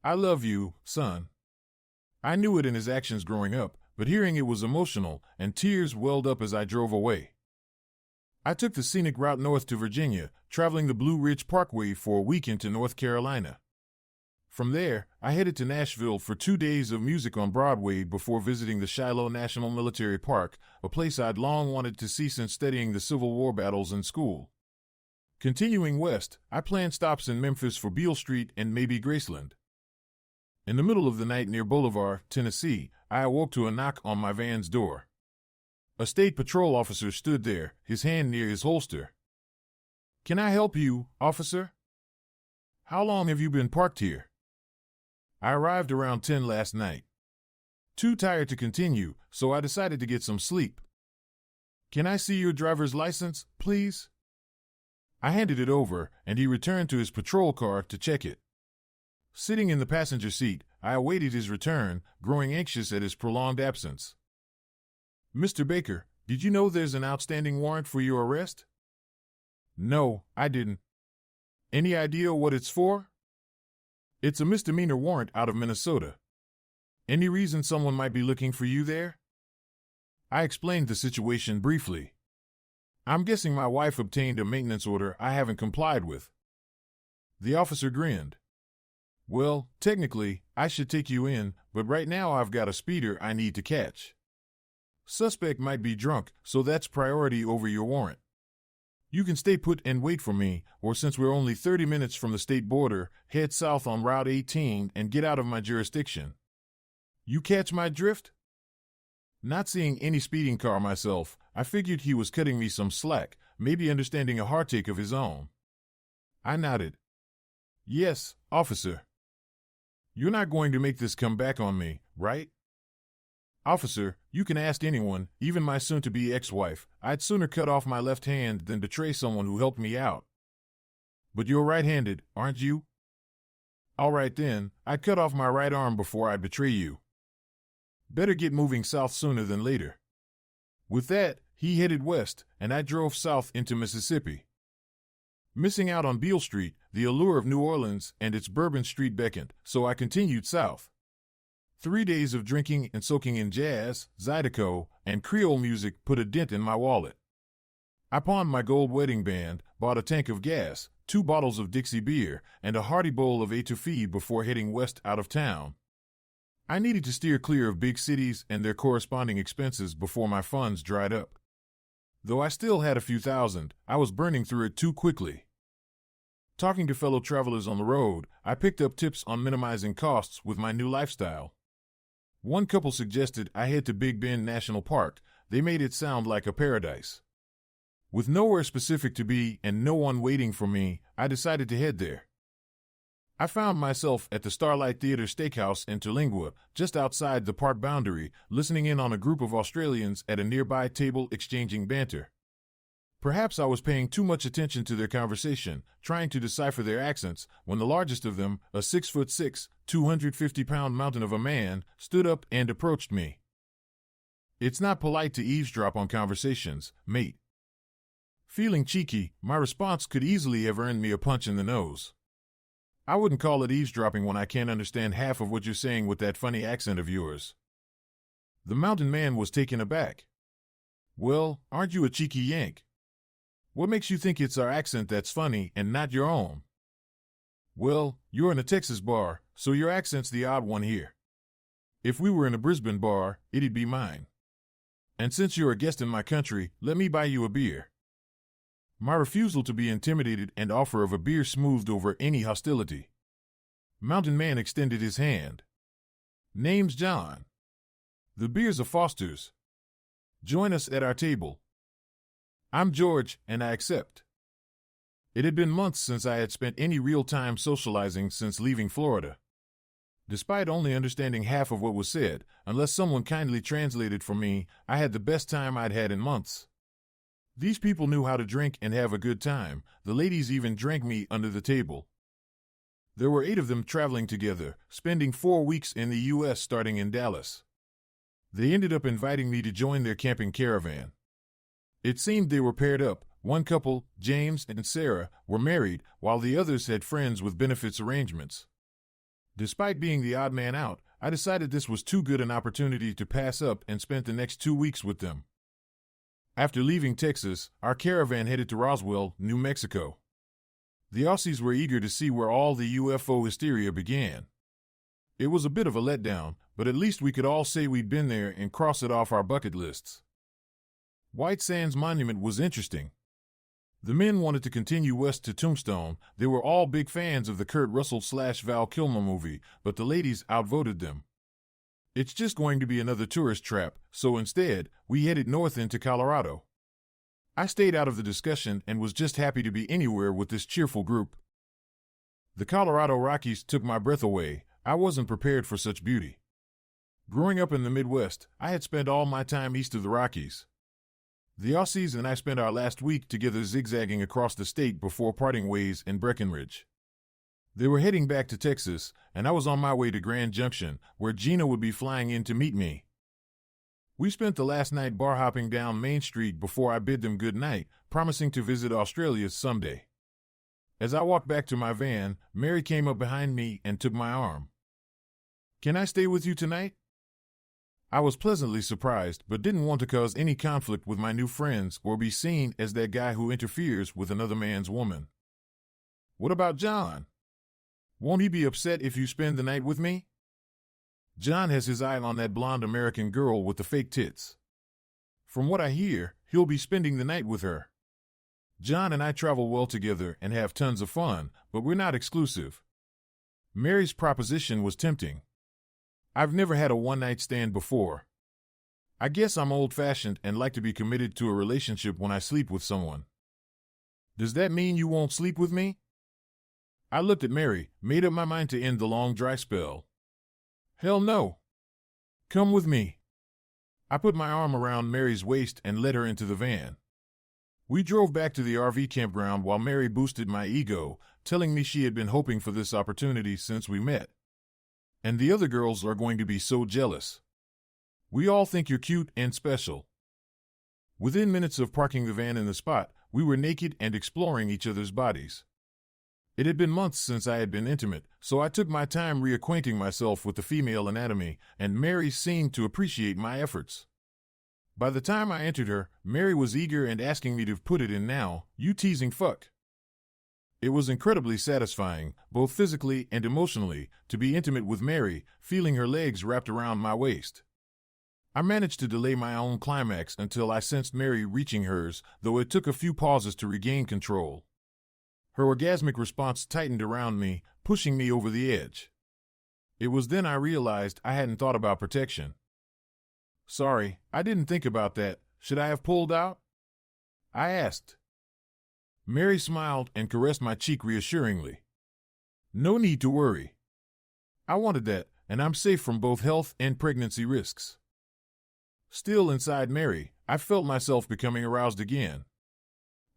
"I love you, son." I knew it in his actions growing up, but hearing it was emotional, and tears welled up as I drove away. I took the scenic route north to Virginia, traveling the Blue Ridge Parkway for a week into North Carolina. From there, I headed to Nashville for 2 days of music on Broadway before visiting the Shiloh National Military Park, a place I'd long wanted to see since studying the Civil War battles in school. Continuing west, I planned stops in Memphis for Beale Street and maybe Graceland. In the middle of the night near Bolivar, Tennessee, I awoke to a knock on my van's door. A state patrol officer stood there, his hand near his holster. "Can I help you, officer? How long have you been parked here?" "I arrived around 10 last night. Too tired to continue, so I decided to get some sleep." "Can I see your driver's license, please?" I handed it over, and he returned to his patrol car to check it. Sitting in the passenger seat, I awaited his return, growing anxious at his prolonged absence. "Mr. Baker, did you know there's an outstanding warrant for your arrest?" "No, I didn't." "Any idea what it's for?" "It's a misdemeanor warrant out of Minnesota." "Any reason someone might be looking for you there?" I explained the situation briefly. "I'm guessing my wife obtained a maintenance order I haven't complied with." The officer grinned. "Well, technically, I should take you in, but right now I've got a speeder I need to catch. Suspect might be drunk, so that's priority over your warrant. You can stay put and wait for me, or since we're only 30 minutes from the state border, head south on Route 18 and get out of my jurisdiction. You catch my drift?" Not seeing any speeding car myself, I figured he was cutting me some slack, maybe understanding a heartache of his own. I nodded. "Yes, officer." "You're not going to make this come back on me, right?" "Officer, you can ask anyone, even my soon-to-be ex-wife. I'd sooner cut off my left hand than betray someone who helped me out." "But you're right-handed, aren't you?" "All right then, I'd cut off my right arm before I'd betray you." "Better get moving south sooner than later." With that, he headed west, and I drove south into Mississippi. Missing out on Beale Street, the allure of New Orleans and its Bourbon Street beckoned, so I continued south. 3 days of drinking and soaking in jazz, Zydeco, and Creole music put a dent in my wallet. I pawned my gold wedding band, bought a tank of gas, 2 bottles of Dixie beer, and a hearty bowl of etouffee before heading west out of town. I needed to steer clear of big cities and their corresponding expenses before my funds dried up. Though I still had a few thousand, I was burning through it too quickly. Talking to fellow travelers on the road, I picked up tips on minimizing costs with my new lifestyle. One couple suggested I head to Big Bend National Park. They made it sound like a paradise. With nowhere specific to be and no one waiting for me, I decided to head there. I found myself at the Starlight Theatre Steakhouse in Terlingua, just outside the park boundary, listening in on a group of Australians at a nearby table exchanging banter. Perhaps I was paying too much attention to their conversation, trying to decipher their accents, when the largest of them, a 6'6", 250-pound mountain of a man, stood up and approached me. "It's not polite to eavesdrop on conversations, mate." Feeling cheeky, my response could easily have earned me a punch in the nose. "I wouldn't call it eavesdropping when I can't understand half of what you're saying with that funny accent of yours." The mountain man was taken aback. "Well, aren't you a cheeky Yank? What makes you think it's our accent that's funny and not your own?" "Well, you're in a Texas bar, so your accent's the odd one here. If we were in a Brisbane bar, it'd be mine. And since you're a guest in my country, let me buy you a beer." My refusal to be intimidated and offer of a beer smoothed over any hostility. Mountain Man extended his hand. "Name's John. The beer's a Foster's. Join us at our table." "I'm George, and I accept." It had been months since I had spent any real time socializing since leaving Florida. Despite only understanding half of what was said, unless someone kindly translated for me, I had the best time I'd had in months. These people knew how to drink and have a good time. The ladies even drank me under the table. There were 8 of them traveling together, spending 4 weeks in the U.S. starting in Dallas. They ended up inviting me to join their camping caravan. It seemed they were paired up. One couple, James and Sarah, were married, while the others had friends with benefits arrangements. Despite being the odd man out, I decided this was too good an opportunity to pass up and spent the next 2 weeks with them. After leaving Texas, our caravan headed to Roswell, New Mexico. The Aussies were eager to see where all the UFO hysteria began. It was a bit of a letdown, but at least we could all say we'd been there and cross it off our bucket lists. White Sands Monument was interesting. The men wanted to continue west to Tombstone. They were all big fans of the Kurt Russell/Val Kilmer movie, but the ladies outvoted them. It's just going to be another tourist trap, so instead, we headed north into Colorado. I stayed out of the discussion and was just happy to be anywhere with this cheerful group. The Colorado Rockies took my breath away. I wasn't prepared for such beauty. Growing up in the Midwest, I had spent all my time east of the Rockies. The Aussies and I spent our last week together zigzagging across the state before parting ways in Breckenridge. They were heading back to Texas, and I was on my way to Grand Junction, where Gina would be flying in to meet me. We spent the last night bar hopping down Main Street before I bid them good night, promising to visit Australia someday. As I walked back to my van, Mary came up behind me and took my arm. "Can I stay with you tonight?" I was pleasantly surprised, but didn't want to cause any conflict with my new friends or be seen as that guy who interferes with another man's woman. "What about John? Won't he be upset if you spend the night with me?" "John has his eye on that blonde American girl with the fake tits. From what I hear, he'll be spending the night with her. John and I travel well together and have tons of fun, but we're not exclusive." Mary's proposition was tempting. I've never had a one-night stand before. I guess I'm old-fashioned and like to be committed to a relationship when I sleep with someone. "Does that mean you won't sleep with me?" I looked at Mary, made up my mind to end the long dry spell. "Hell no. Come with me." I put my arm around Mary's waist and led her into the van. We drove back to the RV campground while Mary boosted my ego, telling me she had been hoping for this opportunity since we met. "And the other girls are going to be so jealous. We all think you're cute and special." Within minutes of parking the van in the spot, we were naked and exploring each other's bodies. It had been months since I had been intimate, so I took my time reacquainting myself with the female anatomy, and Mary seemed to appreciate my efforts. By the time I entered her, Mary was eager and asking me to put it in now, "You teasing fuck." It was incredibly satisfying, both physically and emotionally, to be intimate with Mary, feeling her legs wrapped around my waist. I managed to delay my own climax until I sensed Mary reaching hers, though it took a few pauses to regain control. Her orgasmic response tightened around me, pushing me over the edge. It was then I realized I hadn't thought about protection. "Sorry, I didn't think about that. Should I have pulled out?" I asked. Mary smiled and caressed my cheek reassuringly. "No need to worry. I wanted that, and I'm safe from both health and pregnancy risks." Still inside Mary, I felt myself becoming aroused again.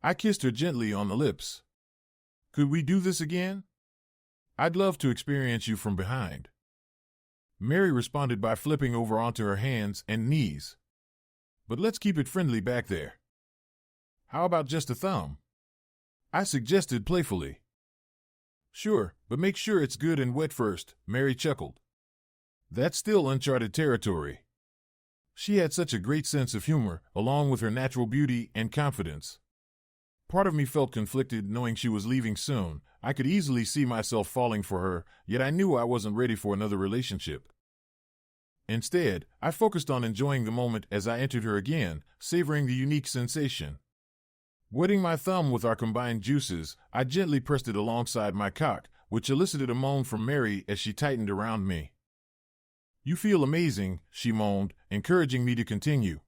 I kissed her gently on the lips. "Could we do this again? I'd love to experience you from behind." Mary responded by flipping over onto her hands and knees. "But let's keep it friendly back there. How about just a thumb?" I suggested playfully. "Sure, but make sure it's good and wet first," Mary chuckled. That's still uncharted territory. She had such a great sense of humor, along with her natural beauty and confidence. Part of me felt conflicted knowing she was leaving soon. I could easily see myself falling for her, yet I knew I wasn't ready for another relationship. Instead, I focused on enjoying the moment as I entered her again, savoring the unique sensation. Wetting my thumb with our combined juices, I gently pressed it alongside my cock, which elicited a moan from Mary as she tightened around me. "You feel amazing," she moaned, encouraging me to continue.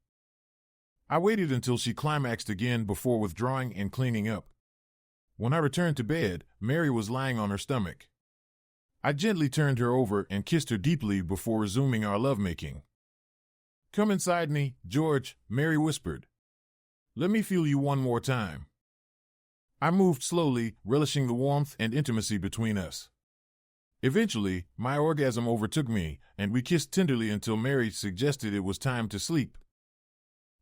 I waited until she climaxed again before withdrawing and cleaning up. When I returned to bed, Mary was lying on her stomach. I gently turned her over and kissed her deeply before resuming our lovemaking. "Come inside me, George," Mary whispered. "Let me feel you one more time." I moved slowly, relishing the warmth and intimacy between us. Eventually, my orgasm overtook me, and we kissed tenderly until Mary suggested it was time to sleep.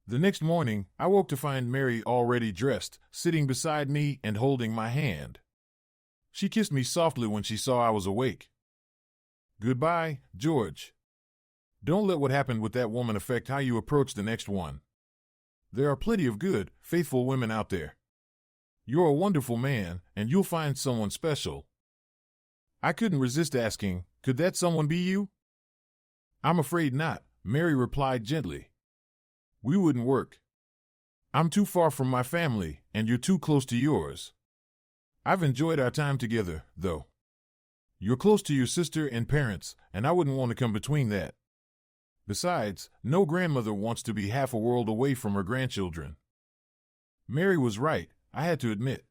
The next morning, I woke to find Mary already dressed, sitting beside me and holding my hand. She kissed me softly when she saw I was awake. "Goodbye, George. Don't let what happened with that woman affect how you approach the next one. There are plenty of good, faithful women out there. You're a wonderful man, and you'll find someone special." I couldn't resist asking, "Could that someone be you?" "I'm afraid not," Mary replied gently. "We wouldn't work. I'm too far from my family, and you're too close to yours. I've enjoyed our time together, though. You're close to your sister and parents, and I wouldn't want to come between that. Besides, no grandmother wants to be half a world away from her grandchildren. Mary was right, I had to admit.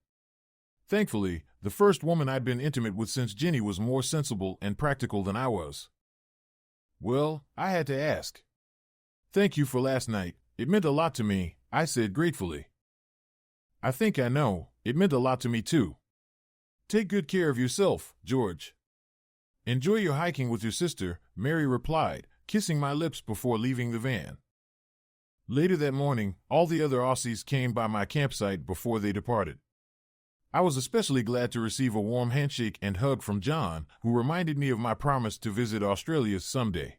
Thankfully, the first woman I'd been intimate with since Jenny was more sensible and practical than I was. Well, I had to ask. Thank you for last night. It meant a lot to me, I said gratefully. I think I know, it meant a lot to me too. Take good care of yourself, George. Enjoy your hiking with your sister, Mary replied, kissing my lips before leaving the van. Later that morning, all the other Aussies came by my campsite before they departed. I was especially glad to receive a warm handshake and hug from John, who reminded me of my promise to visit Australia someday.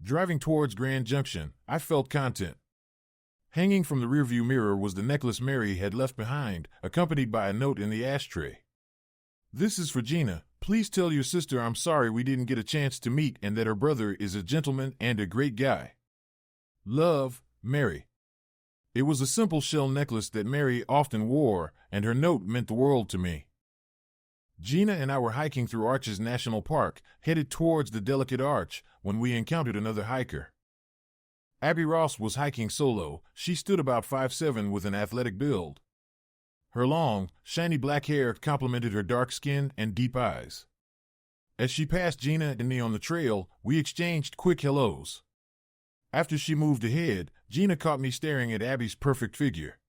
Driving towards Grand Junction, I felt content. Hanging from the rearview mirror was the necklace Mary had left behind, accompanied by a note in the ashtray. This is for Gina. Please tell your sister I'm sorry we didn't get a chance to meet and that her brother is a gentleman and a great guy. Love, Mary. It was a simple shell necklace that Mary often wore, and her note meant the world to me. Gina and I were hiking through Arches National Park, headed towards the Delicate Arch, when we encountered another hiker. Abby Ross was hiking solo. She stood about 5'7" with an athletic build. Her long, shiny black hair complemented her dark skin and deep eyes. As she passed Gina and me on the trail, we exchanged quick hellos. After she moved ahead, Gina caught me staring at Abby's perfect figure.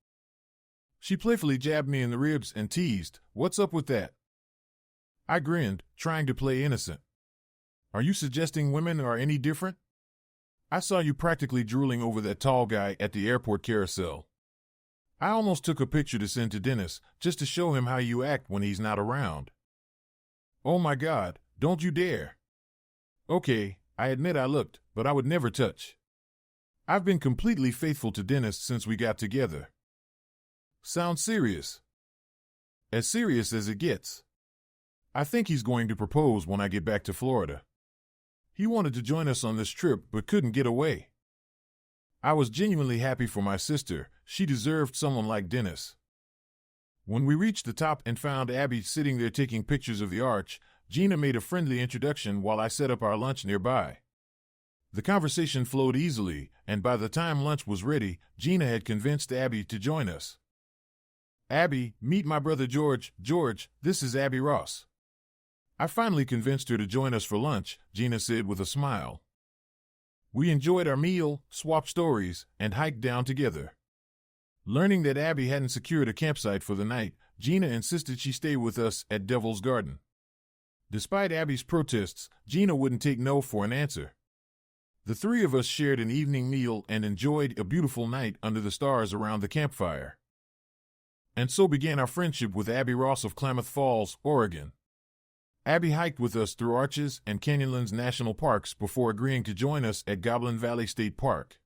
She playfully jabbed me in the ribs and teased, "What's up with that?" I grinned, trying to play innocent. "Are you suggesting women are any different? I saw you practically drooling over that tall guy at the airport carousel. I almost took a picture to send to Dennis, just to show him how you act when he's not around." "Oh my God, don't you dare." "Okay, I admit I looked, but I would never touch. I've been completely faithful to Dennis since we got together." "Sounds serious." "As serious as it gets. I think he's going to propose when I get back to Florida. He wanted to join us on this trip but couldn't get away." I was genuinely happy for my sister. She deserved someone like Dennis. When we reached the top and found Abby sitting there taking pictures of the arch, Gina made a friendly introduction while I set up our lunch nearby. The conversation flowed easily, and by the time lunch was ready, Gina had convinced Abby to join us. "Abby, meet my brother George. George, this is Abby Ross." I finally convinced her to join us for lunch, Gina said with a smile. We enjoyed our meal, swapped stories, and hiked down together. Learning that Abby hadn't secured a campsite for the night, Gina insisted she stay with us at Devil's Garden. Despite Abby's protests, Gina wouldn't take no for an answer. The three of us shared an evening meal and enjoyed a beautiful night under the stars around the campfire. And so began our friendship with Abby Ross of Klamath Falls, Oregon. Abby hiked with us through Arches and Canyonlands National Parks before agreeing to join us at Goblin Valley State Park.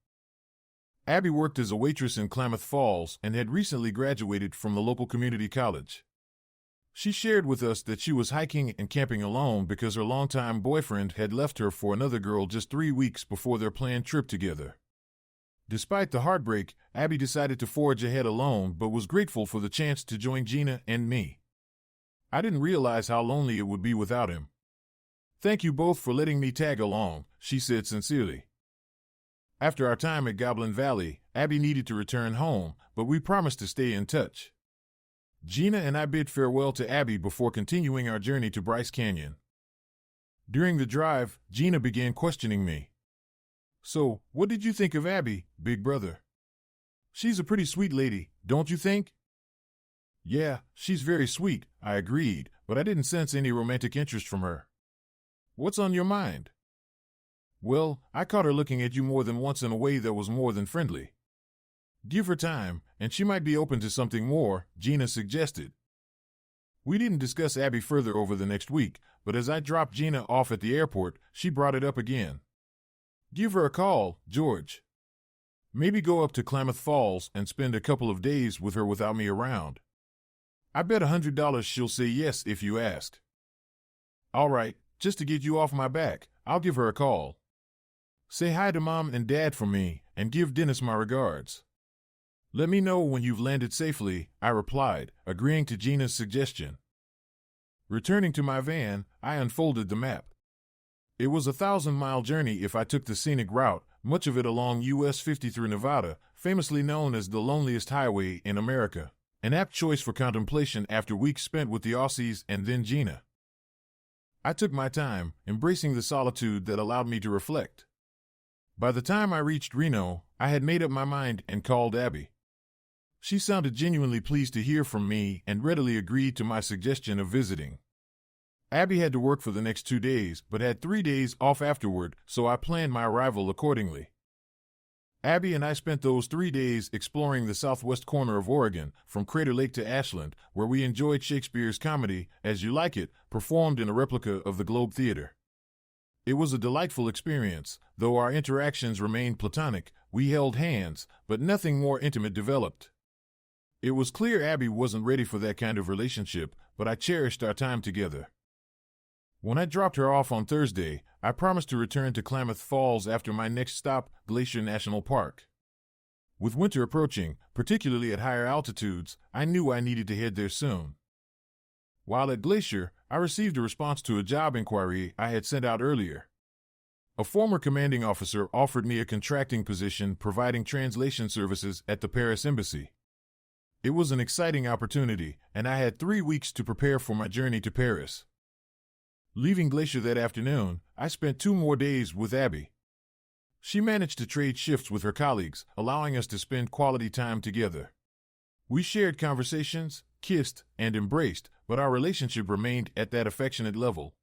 Abby worked as a waitress in Klamath Falls and had recently graduated from the local community college. She shared with us that she was hiking and camping alone because her longtime boyfriend had left her for another girl just 3 weeks before their planned trip together. Despite the heartbreak, Abby decided to forge ahead alone but was grateful for the chance to join Gina and me. I didn't realize how lonely it would be without him. "Thank you both for letting me tag along," she said sincerely. After our time at Goblin Valley, Abby needed to return home, but we promised to stay in touch. Gina and I bid farewell to Abby before continuing our journey to Bryce Canyon. During the drive, Gina began questioning me. "So, what did you think of Abby, big brother? She's a pretty sweet lady, don't you think?" "Yeah, she's very sweet," I agreed, but I didn't sense any romantic interest from her. "What's on your mind?" "Well, I caught her looking at you more than once in a way that was more than friendly." "Give her time, and she might be open to something more," Gina suggested. We didn't discuss Abby further over the next week, but as I dropped Gina off at the airport, she brought it up again. "Give her a call, George. Maybe go up to Klamath Falls and spend a couple of days with her without me around. I bet $100 she'll say yes if you ask." "All right, just to get you off my back, I'll give her a call. Say hi to Mom and Dad for me, and give Dennis my regards." Let me know when you've landed safely, I replied, agreeing to Gina's suggestion. Returning to my van, I unfolded the map. It was a 1,000-mile journey if I took the scenic route, much of it along US 50 through Nevada, famously known as the loneliest highway in America. An apt choice for contemplation after weeks spent with the Aussies and then Gina. I took my time, embracing the solitude that allowed me to reflect. By the time I reached Reno, I had made up my mind and called Abby. She sounded genuinely pleased to hear from me and readily agreed to my suggestion of visiting. Abby had to work for the next 2 days, but had 3 days off afterward, so I planned my arrival accordingly. Abby and I spent those 3 days exploring the southwest corner of Oregon, from Crater Lake to Ashland, where we enjoyed Shakespeare's comedy, As You Like It, performed in a replica of the Globe Theater. It was a delightful experience. Though our interactions remained platonic, we held hands, but nothing more intimate developed. It was clear Abby wasn't ready for that kind of relationship, but I cherished our time together. When I dropped her off on Thursday, I promised to return to Klamath Falls after my next stop, Glacier National Park. With winter approaching, particularly at higher altitudes, I knew I needed to head there soon. While at Glacier, I received a response to a job inquiry I had sent out earlier. A former commanding officer offered me a contracting position providing translation services at the Paris Embassy. It was an exciting opportunity, and I had 3 weeks to prepare for my journey to Paris. Leaving Glacier that afternoon, I spent 2 more days with Abby. She managed to trade shifts with her colleagues, allowing us to spend quality time together. We shared conversations, kissed, and embraced, but our relationship remained at that affectionate level.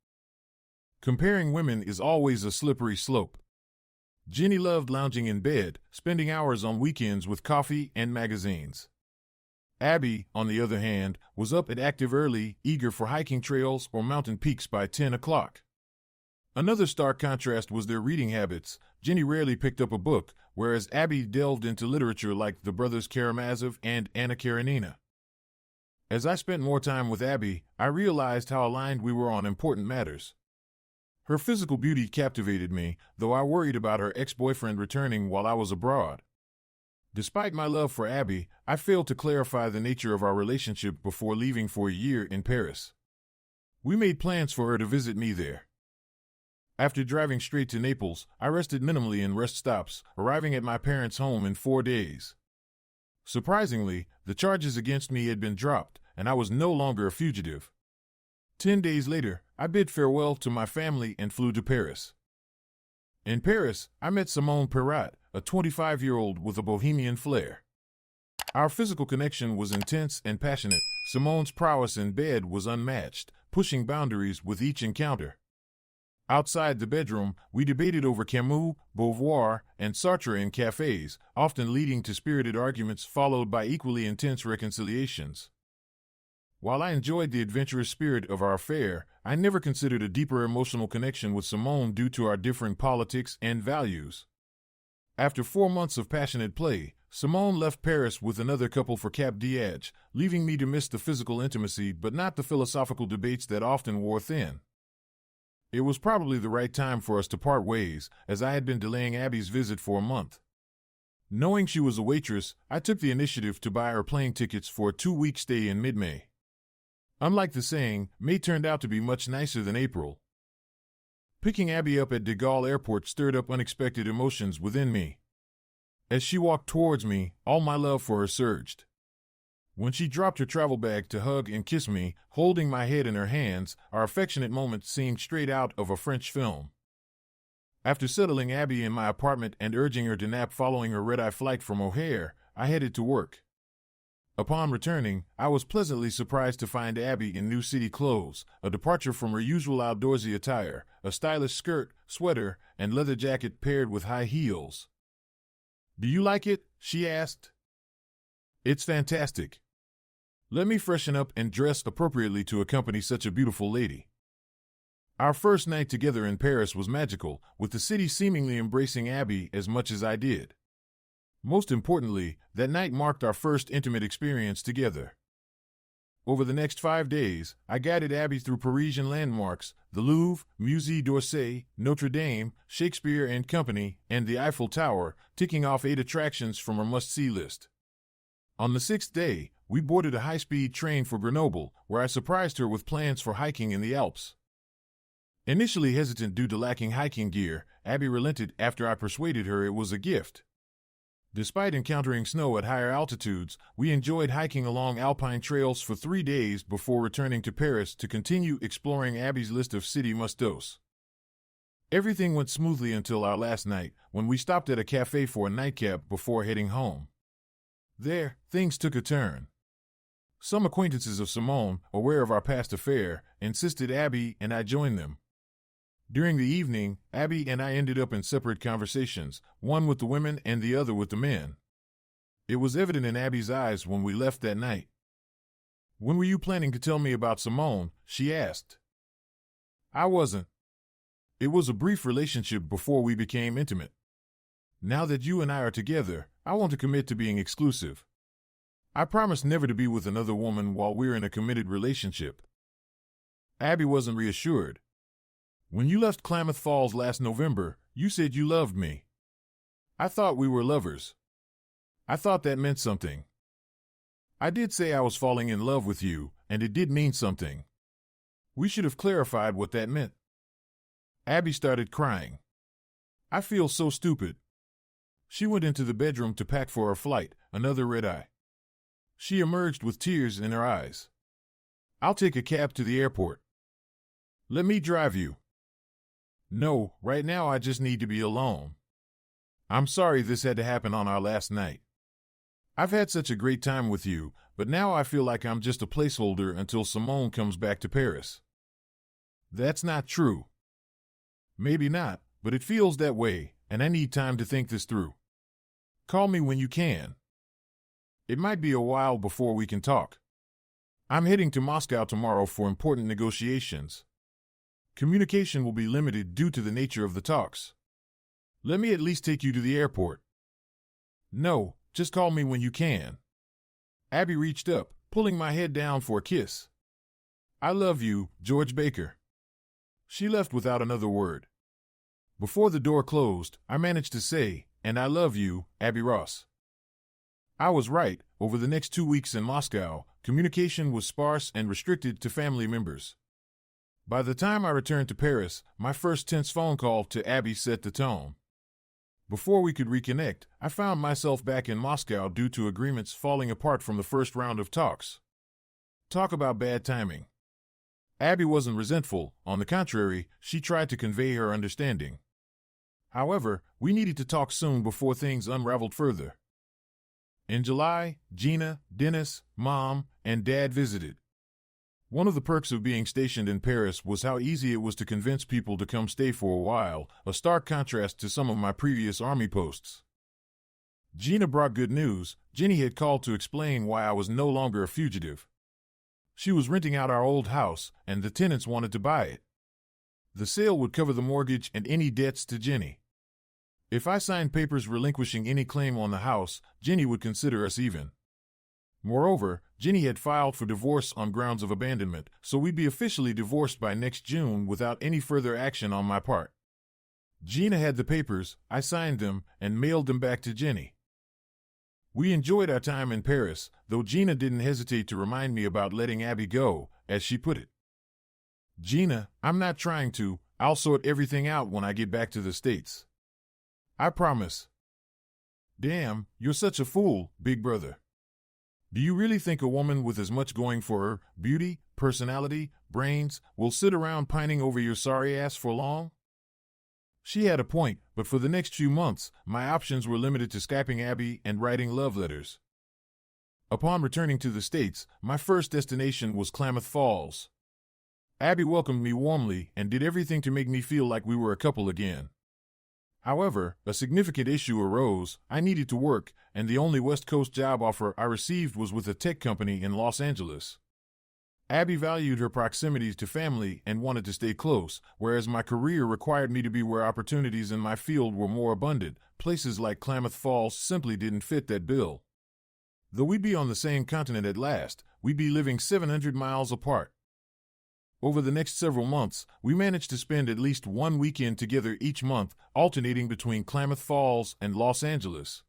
Comparing women is always a slippery slope. Jenny loved lounging in bed, spending hours on weekends with coffee and magazines. Abby, on the other hand, was up and active early, eager for hiking trails or mountain peaks by 10 o'clock. Another stark contrast was their reading habits. Jenny rarely picked up a book, whereas Abby delved into literature like the brothers Karamazov and Anna Karenina. As I spent more time with Abby, I realized how aligned we were on important matters. Her physical beauty captivated me, though I worried about her ex-boyfriend returning while I was abroad. Despite my love for Abby, I failed to clarify the nature of our relationship before leaving for a year in Paris. We made plans for her to visit me there. After driving straight to Naples, I rested minimally in rest stops, arriving at my parents' home in 4 days. Surprisingly, the charges against me had been dropped, and I was no longer a fugitive. 10 days later, I bid farewell to my family and flew to Paris. In Paris, I met Simone Perrat, a 25-year-old with a bohemian flair. Our physical connection was intense and passionate. Simone's prowess in bed was unmatched, pushing boundaries with each encounter. Outside the bedroom, we debated over Camus, Beauvoir, and Sartre in cafes, often leading to spirited arguments followed by equally intense reconciliations. While I enjoyed the adventurous spirit of our affair, I never considered a deeper emotional connection with Simone due to our differing politics and values. After 4 months of passionate play, Simone left Paris with another couple for Cap d'Agde, leaving me to miss the physical intimacy but not the philosophical debates that often wore thin. It was probably the right time for us to part ways, as I had been delaying Abby's visit for a month. Knowing she was a waitress, I took the initiative to buy her plane tickets for a 2-week stay in mid-May. Unlike the saying, May turned out to be much nicer than April. Picking Abby up at de Gaulle Airport stirred up unexpected emotions within me. As she walked towards me, all my love for her surged. When she dropped her travel bag to hug and kiss me, holding my head in her hands, our affectionate moment seemed straight out of a French film. After settling Abby in my apartment and urging her to nap following her red-eye flight from O'Hare, I headed to work. Upon returning, I was pleasantly surprised to find Abby in new city clothes, a departure from her usual outdoorsy attire, a stylish skirt, sweater, and leather jacket paired with high heels. "Do you like it?" she asked. "It's fantastic. Let me freshen up and dress appropriately to accompany such a beautiful lady." Our first night together in Paris was magical, with the city seemingly embracing Abby as much as I did. Most importantly, that night marked our first intimate experience together. Over the next 5 days, I guided Abby through Parisian landmarks, the Louvre, Musée d'Orsay, Notre Dame, Shakespeare and Company, and the Eiffel Tower, ticking off 8 attractions from her must-see list. On the 6th day, we boarded a high-speed train for Grenoble, where I surprised her with plans for hiking in the Alps. Initially hesitant due to lacking hiking gear, Abby relented after I persuaded her it was a gift. Despite encountering snow at higher altitudes, we enjoyed hiking along alpine trails for 3 days before returning to Paris to continue exploring Abby's list of city must-dos. Everything went smoothly until our last night, when we stopped at a cafe for a nightcap before heading home. There, things took a turn. Some acquaintances of Simone, aware of our past affair, insisted Abby and I join them. During the evening, Abby and I ended up in separate conversations, one with the women and the other with the men. It was evident in Abby's eyes when we left that night. "When were you planning to tell me about Simone?" she asked. I wasn't. It was a brief relationship before we became intimate. Now that you and I are together, I want to commit to being exclusive. I promise never to be with another woman while we're in a committed relationship. Abby wasn't reassured. "When you left Klamath Falls last November, you said you loved me. I thought we were lovers. I thought that meant something. I did say I was falling in love with you, and it did mean something. We should have clarified what that meant." Abby started crying. "I feel so stupid." She went into the bedroom to pack for her flight, another red-eye. She emerged with tears in her eyes. "I'll take a cab to the airport." "Let me drive you." "No, right now I just need to be alone. I'm sorry this had to happen on our last night. I've had such a great time with you, but now I feel like I'm just a placeholder until Simone comes back to Paris." "That's not true." "Maybe not, but it feels that way, and I need time to think this through. Call me when you can. It might be a while before we can talk. I'm heading to Moscow tomorrow for important negotiations. Communication will be limited due to the nature of the talks. Let me at least take you to the airport." "No, just call me when you can." Abby reached up, pulling my head down for a kiss. "I love you, George Baker." She left without another word. Before the door closed, I managed to say, "And I love you, Abby Ross." I was right. Over the next 2 weeks in Moscow, communication was sparse and restricted to family members. By the time I returned to Paris, my first tense phone call to Abby set the tone. Before we could reconnect, I found myself back in Moscow due to agreements falling apart from the first round of talks. Talk about bad timing. Abby wasn't resentful. On the contrary, she tried to convey her understanding. However, we needed to talk soon before things unraveled further. In July, Gina, Dennis, Mom, and Dad visited. One of the perks of being stationed in Paris was how easy it was to convince people to come stay for a while, a stark contrast to some of my previous army posts. Gina brought good news. Jenny had called to explain why I was no longer a fugitive. She was renting out our old house, and the tenants wanted to buy it. The sale would cover the mortgage and any debts to Jenny. If I signed papers relinquishing any claim on the house, Jenny would consider us even. Moreover, Jenny had filed for divorce on grounds of abandonment, so we'd be officially divorced by next June without any further action on my part. Gina had the papers, I signed them, and mailed them back to Jenny. We enjoyed our time in Paris, though Gina didn't hesitate to remind me about letting Abby go, as she put it. "Gina, I'm not trying to. I'll sort everything out when I get back to the States. I promise." "Damn, you're such a fool, big brother. Do you really think a woman with as much going for her, beauty, personality, brains, will sit around pining over your sorry ass for long?" She had a point, but for the next few months, my options were limited to Skyping Abby and writing love letters. Upon returning to the States, my first destination was Klamath Falls. Abby welcomed me warmly and did everything to make me feel like we were a couple again. However, a significant issue arose. I needed to work, and the only West Coast job offer I received was with a tech company in Los Angeles. Abby valued her proximity to family and wanted to stay close, whereas my career required me to be where opportunities in my field were more abundant. Places like Klamath Falls simply didn't fit that bill. Though we'd be on the same continent at last, we'd be living 700 miles apart. Over the next several months, we managed to spend at least one weekend together each month, alternating between Klamath Falls and Los Angeles.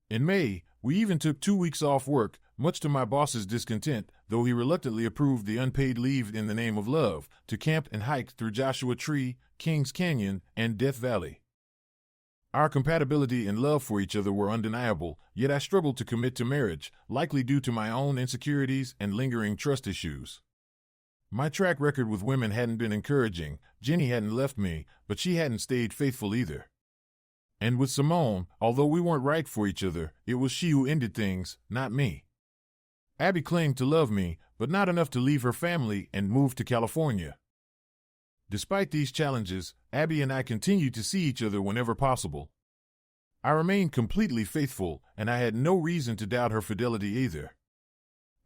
In May, we even took 2 weeks off work, much to my boss's discontent, though he reluctantly approved the unpaid leave in the name of love, to camp and hike through Joshua Tree, Kings Canyon, and Death Valley. Our compatibility and love for each other were undeniable, yet I struggled to commit to marriage, likely due to my own insecurities and lingering trust issues. My track record with women hadn't been encouraging. Jenny hadn't left me, but she hadn't stayed faithful either. And with Simone, although we weren't right for each other, it was she who ended things, not me. Abby claimed to love me, but not enough to leave her family and move to California. Despite these challenges, Abby and I continued to see each other whenever possible. I remained completely faithful, and I had no reason to doubt her fidelity either.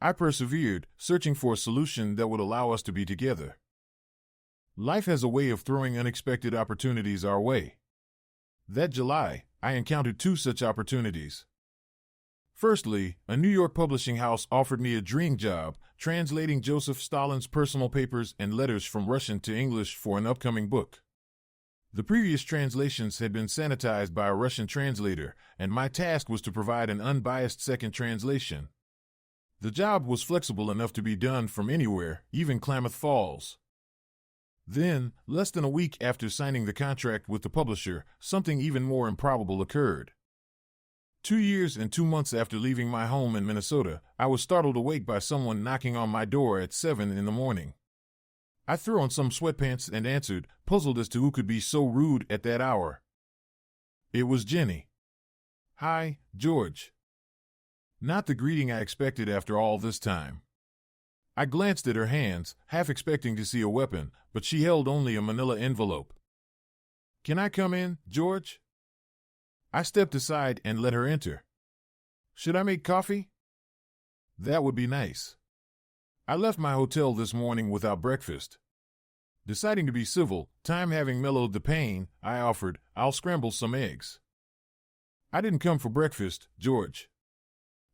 I persevered, searching for a solution that would allow us to be together. Life has a way of throwing unexpected opportunities our way. That July, I encountered 2 such opportunities. Firstly, a New York publishing house offered me a dream job, translating Joseph Stalin's personal papers and letters from Russian to English for an upcoming book. The previous translations had been sanitized by a Russian translator, and my task was to provide an unbiased second translation. The job was flexible enough to be done from anywhere, even Klamath Falls. Then, less than a week after signing the contract with the publisher, something even more improbable occurred. 2 years and 2 months after leaving my home in Minnesota, I was startled awake by someone knocking on my door at 7 in the morning. I threw on some sweatpants and answered, puzzled as to who could be so rude at that hour. It was Jenny. "Hi, George." Not the greeting I expected after all this time. I glanced at her hands, half expecting to see a weapon, but she held only a manila envelope. "Can I come in, George?" I stepped aside and let her enter. "Should I make coffee?" "That would be nice. I left my hotel this morning without breakfast." Deciding to be civil, time having mellowed the pain, I offered, "I'll scramble some eggs." "I didn't come for breakfast, George.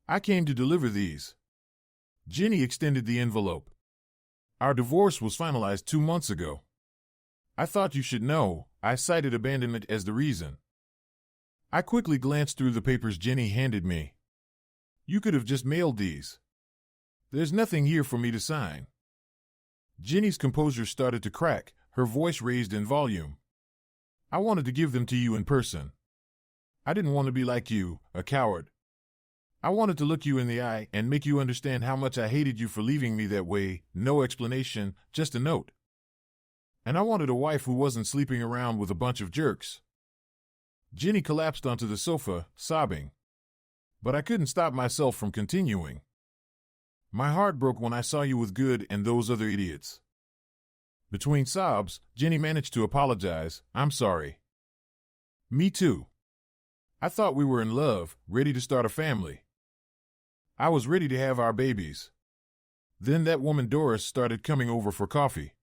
I came to deliver these." Jenny extended the envelope. "Our divorce was finalized 2 months ago. I thought you should know. I cited abandonment as the reason." I quickly glanced through the papers Jenny handed me. "You could have just mailed these. There's nothing here for me to sign." Jenny's composure started to crack, her voice raised in volume. "I wanted to give them to you in person. I didn't want to be like you, a coward. I wanted to look you in the eye and make you understand how much I hated you for leaving me that way, no explanation, just a note. And I wanted a wife who wasn't sleeping around with a bunch of jerks." Jenny collapsed onto the sofa, sobbing. But I couldn't stop myself from continuing. "My heart broke when I saw you with Good and those other idiots." Between sobs, Jenny managed to apologize. "I'm sorry." "Me too. I thought we were in love, ready to start a family. I was ready to have our babies. Then that woman Doris started coming over for coffee.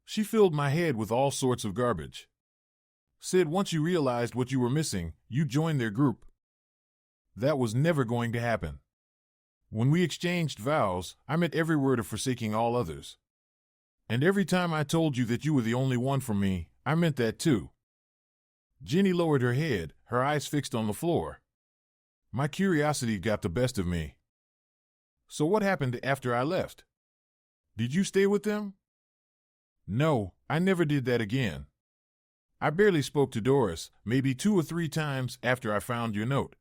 She filled my head with all sorts of garbage. Said once you realized what you were missing, you joined their group. That was never going to happen. When we exchanged vows, I meant every word of forsaking all others. And every time I told you that you were the only one for me, I meant that too." Jenny lowered her head, her eyes fixed on the floor. My curiosity got the best of me. "So what happened after I left? Did you stay with them?" "No, I never did that again. I barely spoke to Doris, maybe 2 or 3 times after I found your note.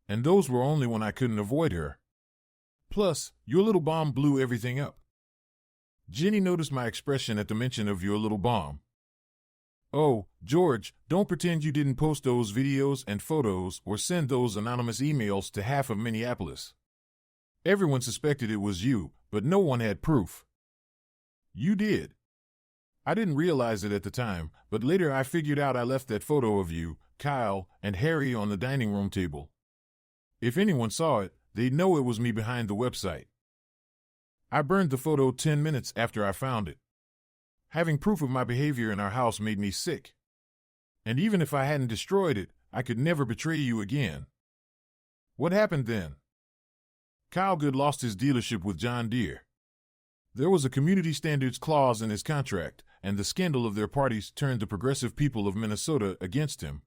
And those were only when I couldn't avoid her. Plus, your little bomb blew everything up." Jenny noticed my expression at the mention of your little bomb. "Oh, George, don't pretend you didn't post those videos and photos or send those anonymous emails to half of Minneapolis. Everyone suspected it was you, but no one had proof." "You did. I didn't realize it at the time, but later I figured out I left that photo of you, Kyle, and Harry on the dining room table. If anyone saw it, they'd know it was me behind the website. I burned the photo 10 minutes after I found it. Having proof of my behavior in our house made me sick. And even if I hadn't destroyed it, I could never betray you again." "What happened then?" "Kyle Good lost his dealership with John Deere. There was a community standards clause in his contract, and the scandal of their parties turned the progressive people of Minnesota against him.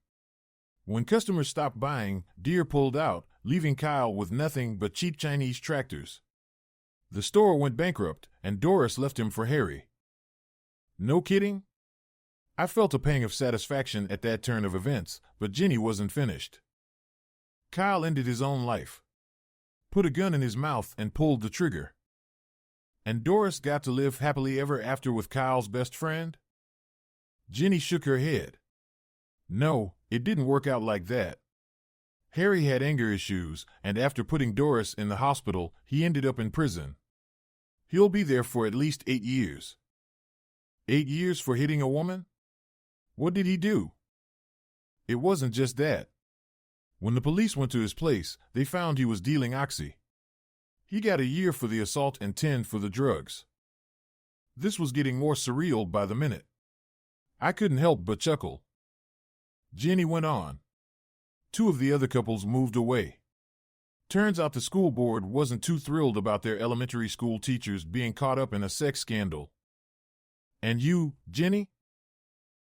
When customers stopped buying, Deere pulled out, leaving Kyle with nothing but cheap Chinese tractors. The store went bankrupt, and Doris left him for Harry. No kidding? I felt a pang of satisfaction at that turn of events, but Jenny wasn't finished. Kyle ended his own life. Put a gun in his mouth and pulled the trigger. And Doris got to live happily ever after with Kyle's best friend? Jenny shook her head. No, it didn't work out like that. Harry had anger issues, and after putting Doris in the hospital, he ended up in prison. He'll be there for at least 8 years. 8 years for hitting a woman? What did he do? It wasn't just that. When the police went to his place, they found he was dealing oxy. He got a year for the assault and 10 for the drugs. This was getting more surreal by the minute. I couldn't help but chuckle. Jenny went on. 2 of the other couples moved away. Turns out the school board wasn't too thrilled about their elementary school teachers being caught up in a sex scandal. And you, Jenny?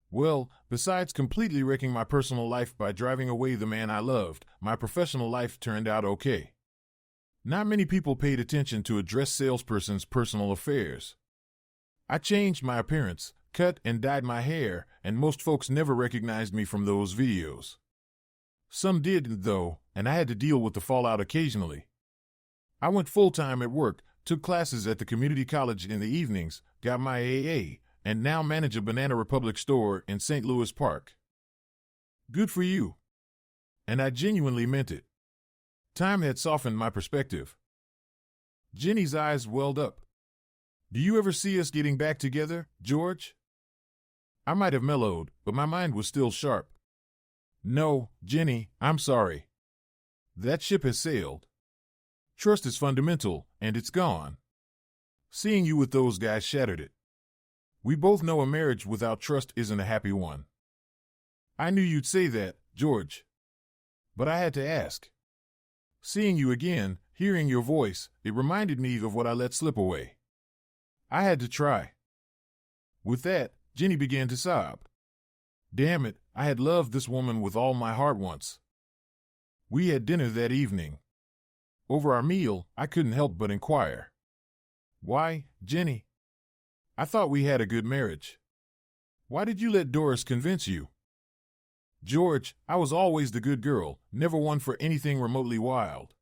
Well, besides completely wrecking my personal life by driving away the man I loved, my professional life turned out okay. Not many people paid attention to a dress salesperson's personal affairs. I changed my appearance, cut and dyed my hair, and most folks never recognized me from those videos. Some did, though, and I had to deal with the fallout occasionally. I went full-time at work, took classes at the community college in the evenings, got my AA, and now manage a Banana Republic store in St. Louis Park. Good for you. And I genuinely meant it. Time had softened my perspective. Jenny's eyes welled up. Do you ever see us getting back together, George? I might have mellowed, but my mind was still sharp. No, Jenny, I'm sorry. That ship has sailed. Trust is fundamental, and it's gone. Seeing you with those guys shattered it. We both know a marriage without trust isn't a happy one. I knew you'd say that, George. But I had to ask. Seeing you again, hearing your voice, it reminded me of what I let slip away. I had to try. With that, Jenny began to sob. Damn it, I had loved this woman with all my heart once. We had dinner that evening. Over our meal, I couldn't help but inquire. Why, Jenny? I thought we had a good marriage. Why did you let Doris convince you? George, I was always the good girl, never one for anything remotely wild.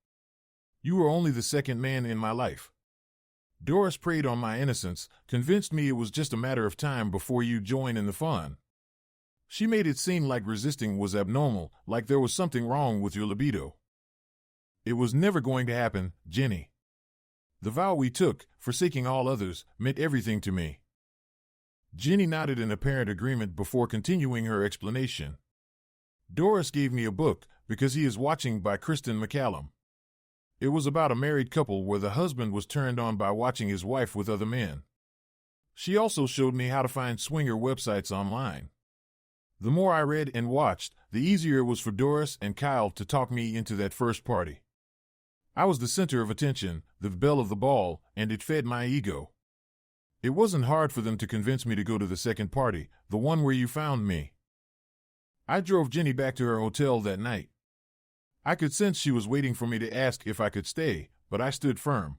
You were only the second man in my life. Doris preyed on my innocence, convinced me it was just a matter of time before you joined in the fun. She made it seem like resisting was abnormal, like there was something wrong with your libido. It was never going to happen, Jenny. The vow we took, forsaking all others, meant everything to me. Jenny nodded in apparent agreement before continuing her explanation. Doris gave me a book, Because He Is Watching by Kristen McCallum. It was about a married couple where the husband was turned on by watching his wife with other men. She also showed me how to find swinger websites online. The more I read and watched, the easier it was for Doris and Kyle to talk me into that first party. I was the center of attention, the belle of the ball, and it fed my ego. It wasn't hard for them to convince me to go to the second party, the one where you found me. I drove Jenny back to her hotel that night. I could sense she was waiting for me to ask if I could stay, but I stood firm.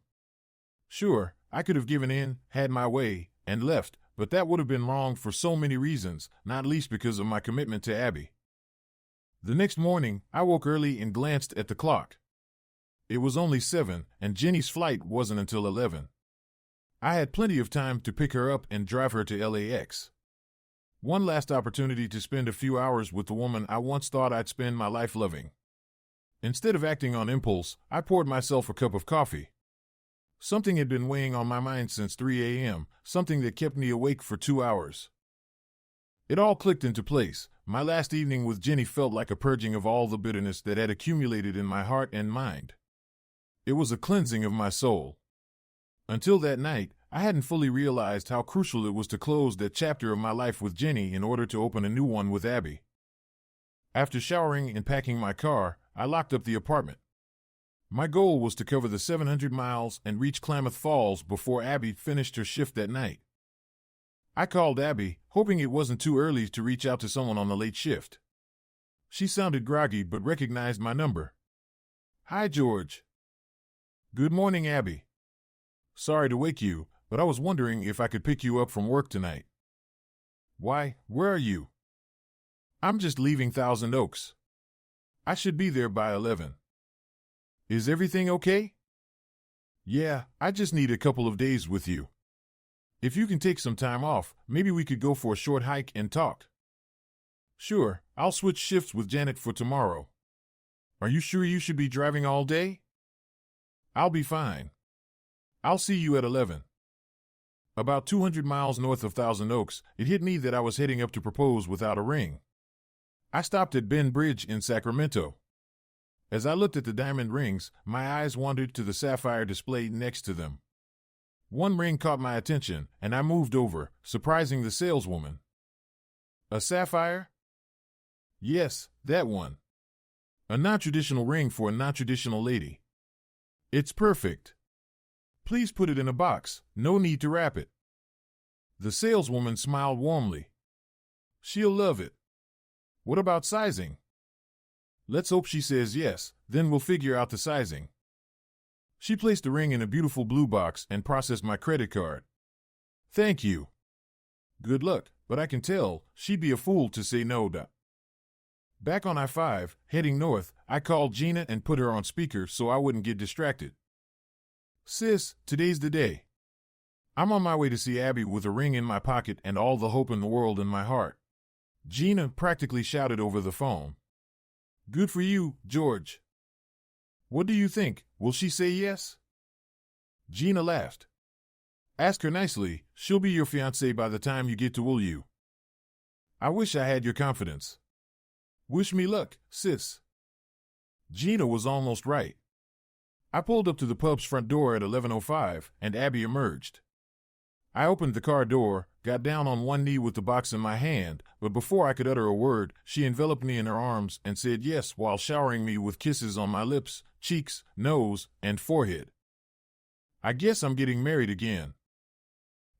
Sure, I could have given in, had my way, and left, but that would have been wrong for so many reasons, not least because of my commitment to Abby. The next morning, I woke early and glanced at the clock. It was only 7, and Jenny's flight wasn't until 11. I had plenty of time to pick her up and drive her to LAX. One last opportunity to spend a few hours with the woman I once thought I'd spend my life loving. Instead of acting on impulse, I poured myself a cup of coffee. Something had been weighing on my mind since 3 a.m., something that kept me awake for 2 hours. It all clicked into place. My last evening with Jenny felt like a purging of all the bitterness that had accumulated in my heart and mind. It was a cleansing of my soul. Until that night, I hadn't fully realized how crucial it was to close that chapter of my life with Jenny in order to open a new one with Abby. After showering and packing my car, I locked up the apartment. My goal was to cover the 700 miles and reach Klamath Falls before Abby finished her shift that night. I called Abby, hoping it wasn't too early to reach out to someone on the late shift. She sounded groggy but recognized my number. "Hi, George." "Good morning, Abby. Sorry to wake you, but I was wondering if I could pick you up from work tonight." "Why, where are you?" "I'm just leaving Thousand Oaks. I should be there by 11. Is everything okay?" "Yeah, I just need a couple of days with you. If you can take some time off, maybe we could go for a short hike and talk." "Sure, I'll switch shifts with Janet for tomorrow." "Are you sure you should be driving all day?" "I'll be fine. I'll see you at 11. About 200 miles north of Thousand Oaks, it hit me that I was heading up to propose without a ring. I stopped at Bend Bridge in Sacramento. As I looked at the diamond rings, my eyes wandered to the sapphire display next to them. One ring caught my attention, and I moved over, surprising the saleswoman. "A sapphire?" "Yes, that one. A non-traditional ring for a non-traditional lady. It's perfect. Please put it in a box, no need to wrap it." The saleswoman smiled warmly. "She'll love it. What about sizing?" "Let's hope she says yes, then we'll figure out the sizing." She placed the ring in a beautiful blue box and processed my credit card. "Thank you. Good luck, but I can tell she'd be a fool to say no." Back on I-5, heading north, I called Gina and put her on speaker so I wouldn't get distracted. "Sis, today's the day. I'm on my way to see Abby with a ring in my pocket and all the hope in the world in my heart." Gina practically shouted over the phone. "Good for you, George. What do you think? Will she say yes?" Gina laughed. "Ask her nicely. She'll be your fiancée by the time you get to Will You." "I wish I had your confidence." "Wish me luck, sis." Gina was almost right. I pulled up to the pub's front door at 11:05, and Abby emerged. I opened the car door, got down on one knee with the box in my hand, but before I could utter a word, she enveloped me in her arms and said yes while showering me with kisses on my lips, cheeks, nose, and forehead. I guess I'm getting married again.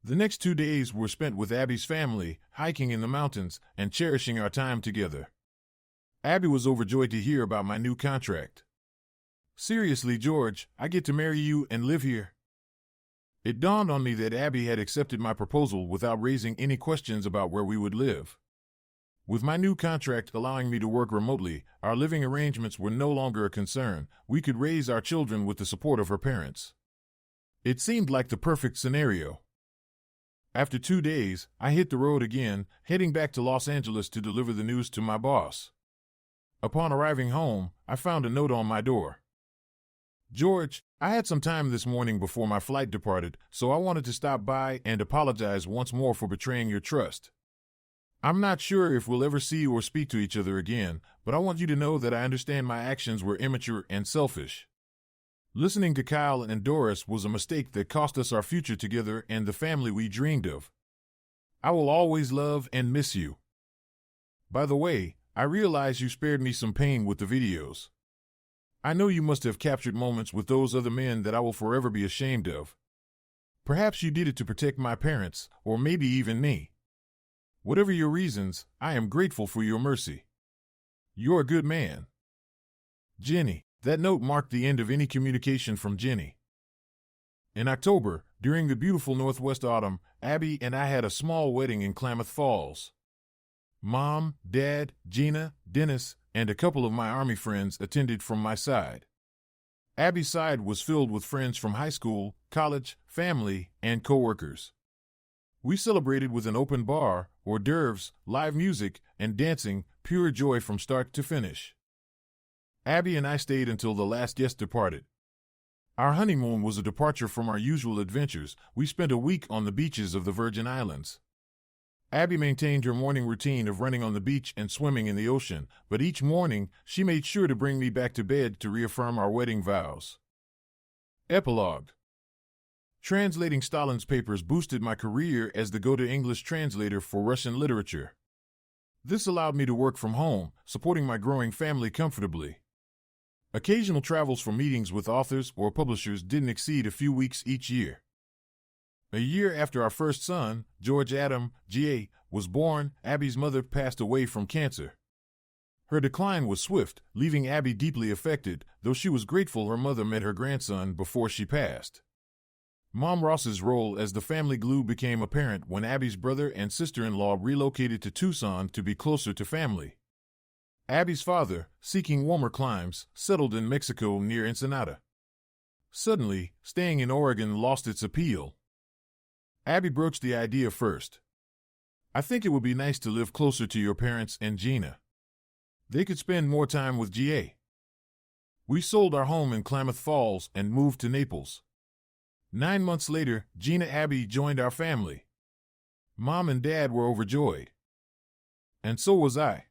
The next 2 days were spent with Abby's family, hiking in the mountains, and cherishing our time together. Abby was overjoyed to hear about my new contract. "Seriously, George, I get to marry you and live here?" It dawned on me that Abby had accepted my proposal without raising any questions about where we would live. With my new contract allowing me to work remotely, our living arrangements were no longer a concern. We could raise our children with the support of her parents. It seemed like the perfect scenario. After 2 days, I hit the road again, heading back to Los Angeles to deliver the news to my boss. Upon arriving home, I found a note on my door. "George, I had some time this morning before my flight departed, so I wanted to stop by and apologize once more for betraying your trust. I'm not sure if we'll ever see or speak to each other again, but I want you to know that I understand my actions were immature and selfish. Listening to Kyle and Doris was a mistake that cost us our future together and the family we dreamed of. I will always love and miss you. By the way, I realize you spared me some pain with the videos. I know you must have captured moments with those other men that I will forever be ashamed of. Perhaps you did it to protect my parents, or maybe even me. Whatever your reasons, I am grateful for your mercy. You're a good man. Jenny." That note marked the end of any communication from Jenny. In October, during the beautiful Northwest autumn, Abby and I had a small wedding in Klamath Falls. Mom, Dad, Gina, Dennis, and a couple of my Army friends attended from my side. Abby's side was filled with friends from high school, college, family, and coworkers. We celebrated with an open bar, hors d'oeuvres, live music, and dancing, pure joy from start to finish. Abby and I stayed until the last guest departed. Our honeymoon was a departure from our usual adventures. We spent a week on the beaches of the Virgin Islands. Abby maintained her morning routine of running on the beach and swimming in the ocean, but each morning she made sure to bring me back to bed to reaffirm our wedding vows. Epilogue. Translating Stalin's papers boosted my career as the go-to English translator for Russian literature. This allowed me to work from home, supporting my growing family comfortably. Occasional travels for meetings with authors or publishers didn't exceed a few weeks each year. A year after our first son, George Adam, G.A., was born, Abby's mother passed away from cancer. Her decline was swift, leaving Abby deeply affected, though she was grateful her mother met her grandson before she passed. Mom Ross's role as the family glue became apparent when Abby's brother and sister-in-law relocated to Tucson to be closer to family. Abby's father, seeking warmer climes, settled in Mexico near Ensenada. Suddenly, staying in Oregon lost its appeal. Abby broached the idea first. "I think it would be nice to live closer to your parents and Gina. They could spend more time with GA." We sold our home in Klamath Falls and moved to Naples. 9 months later, Gina Abby joined our family. Mom and Dad were overjoyed. And so was I.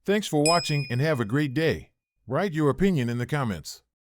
Thanks for watching and have a great day. Write your opinion in the comments.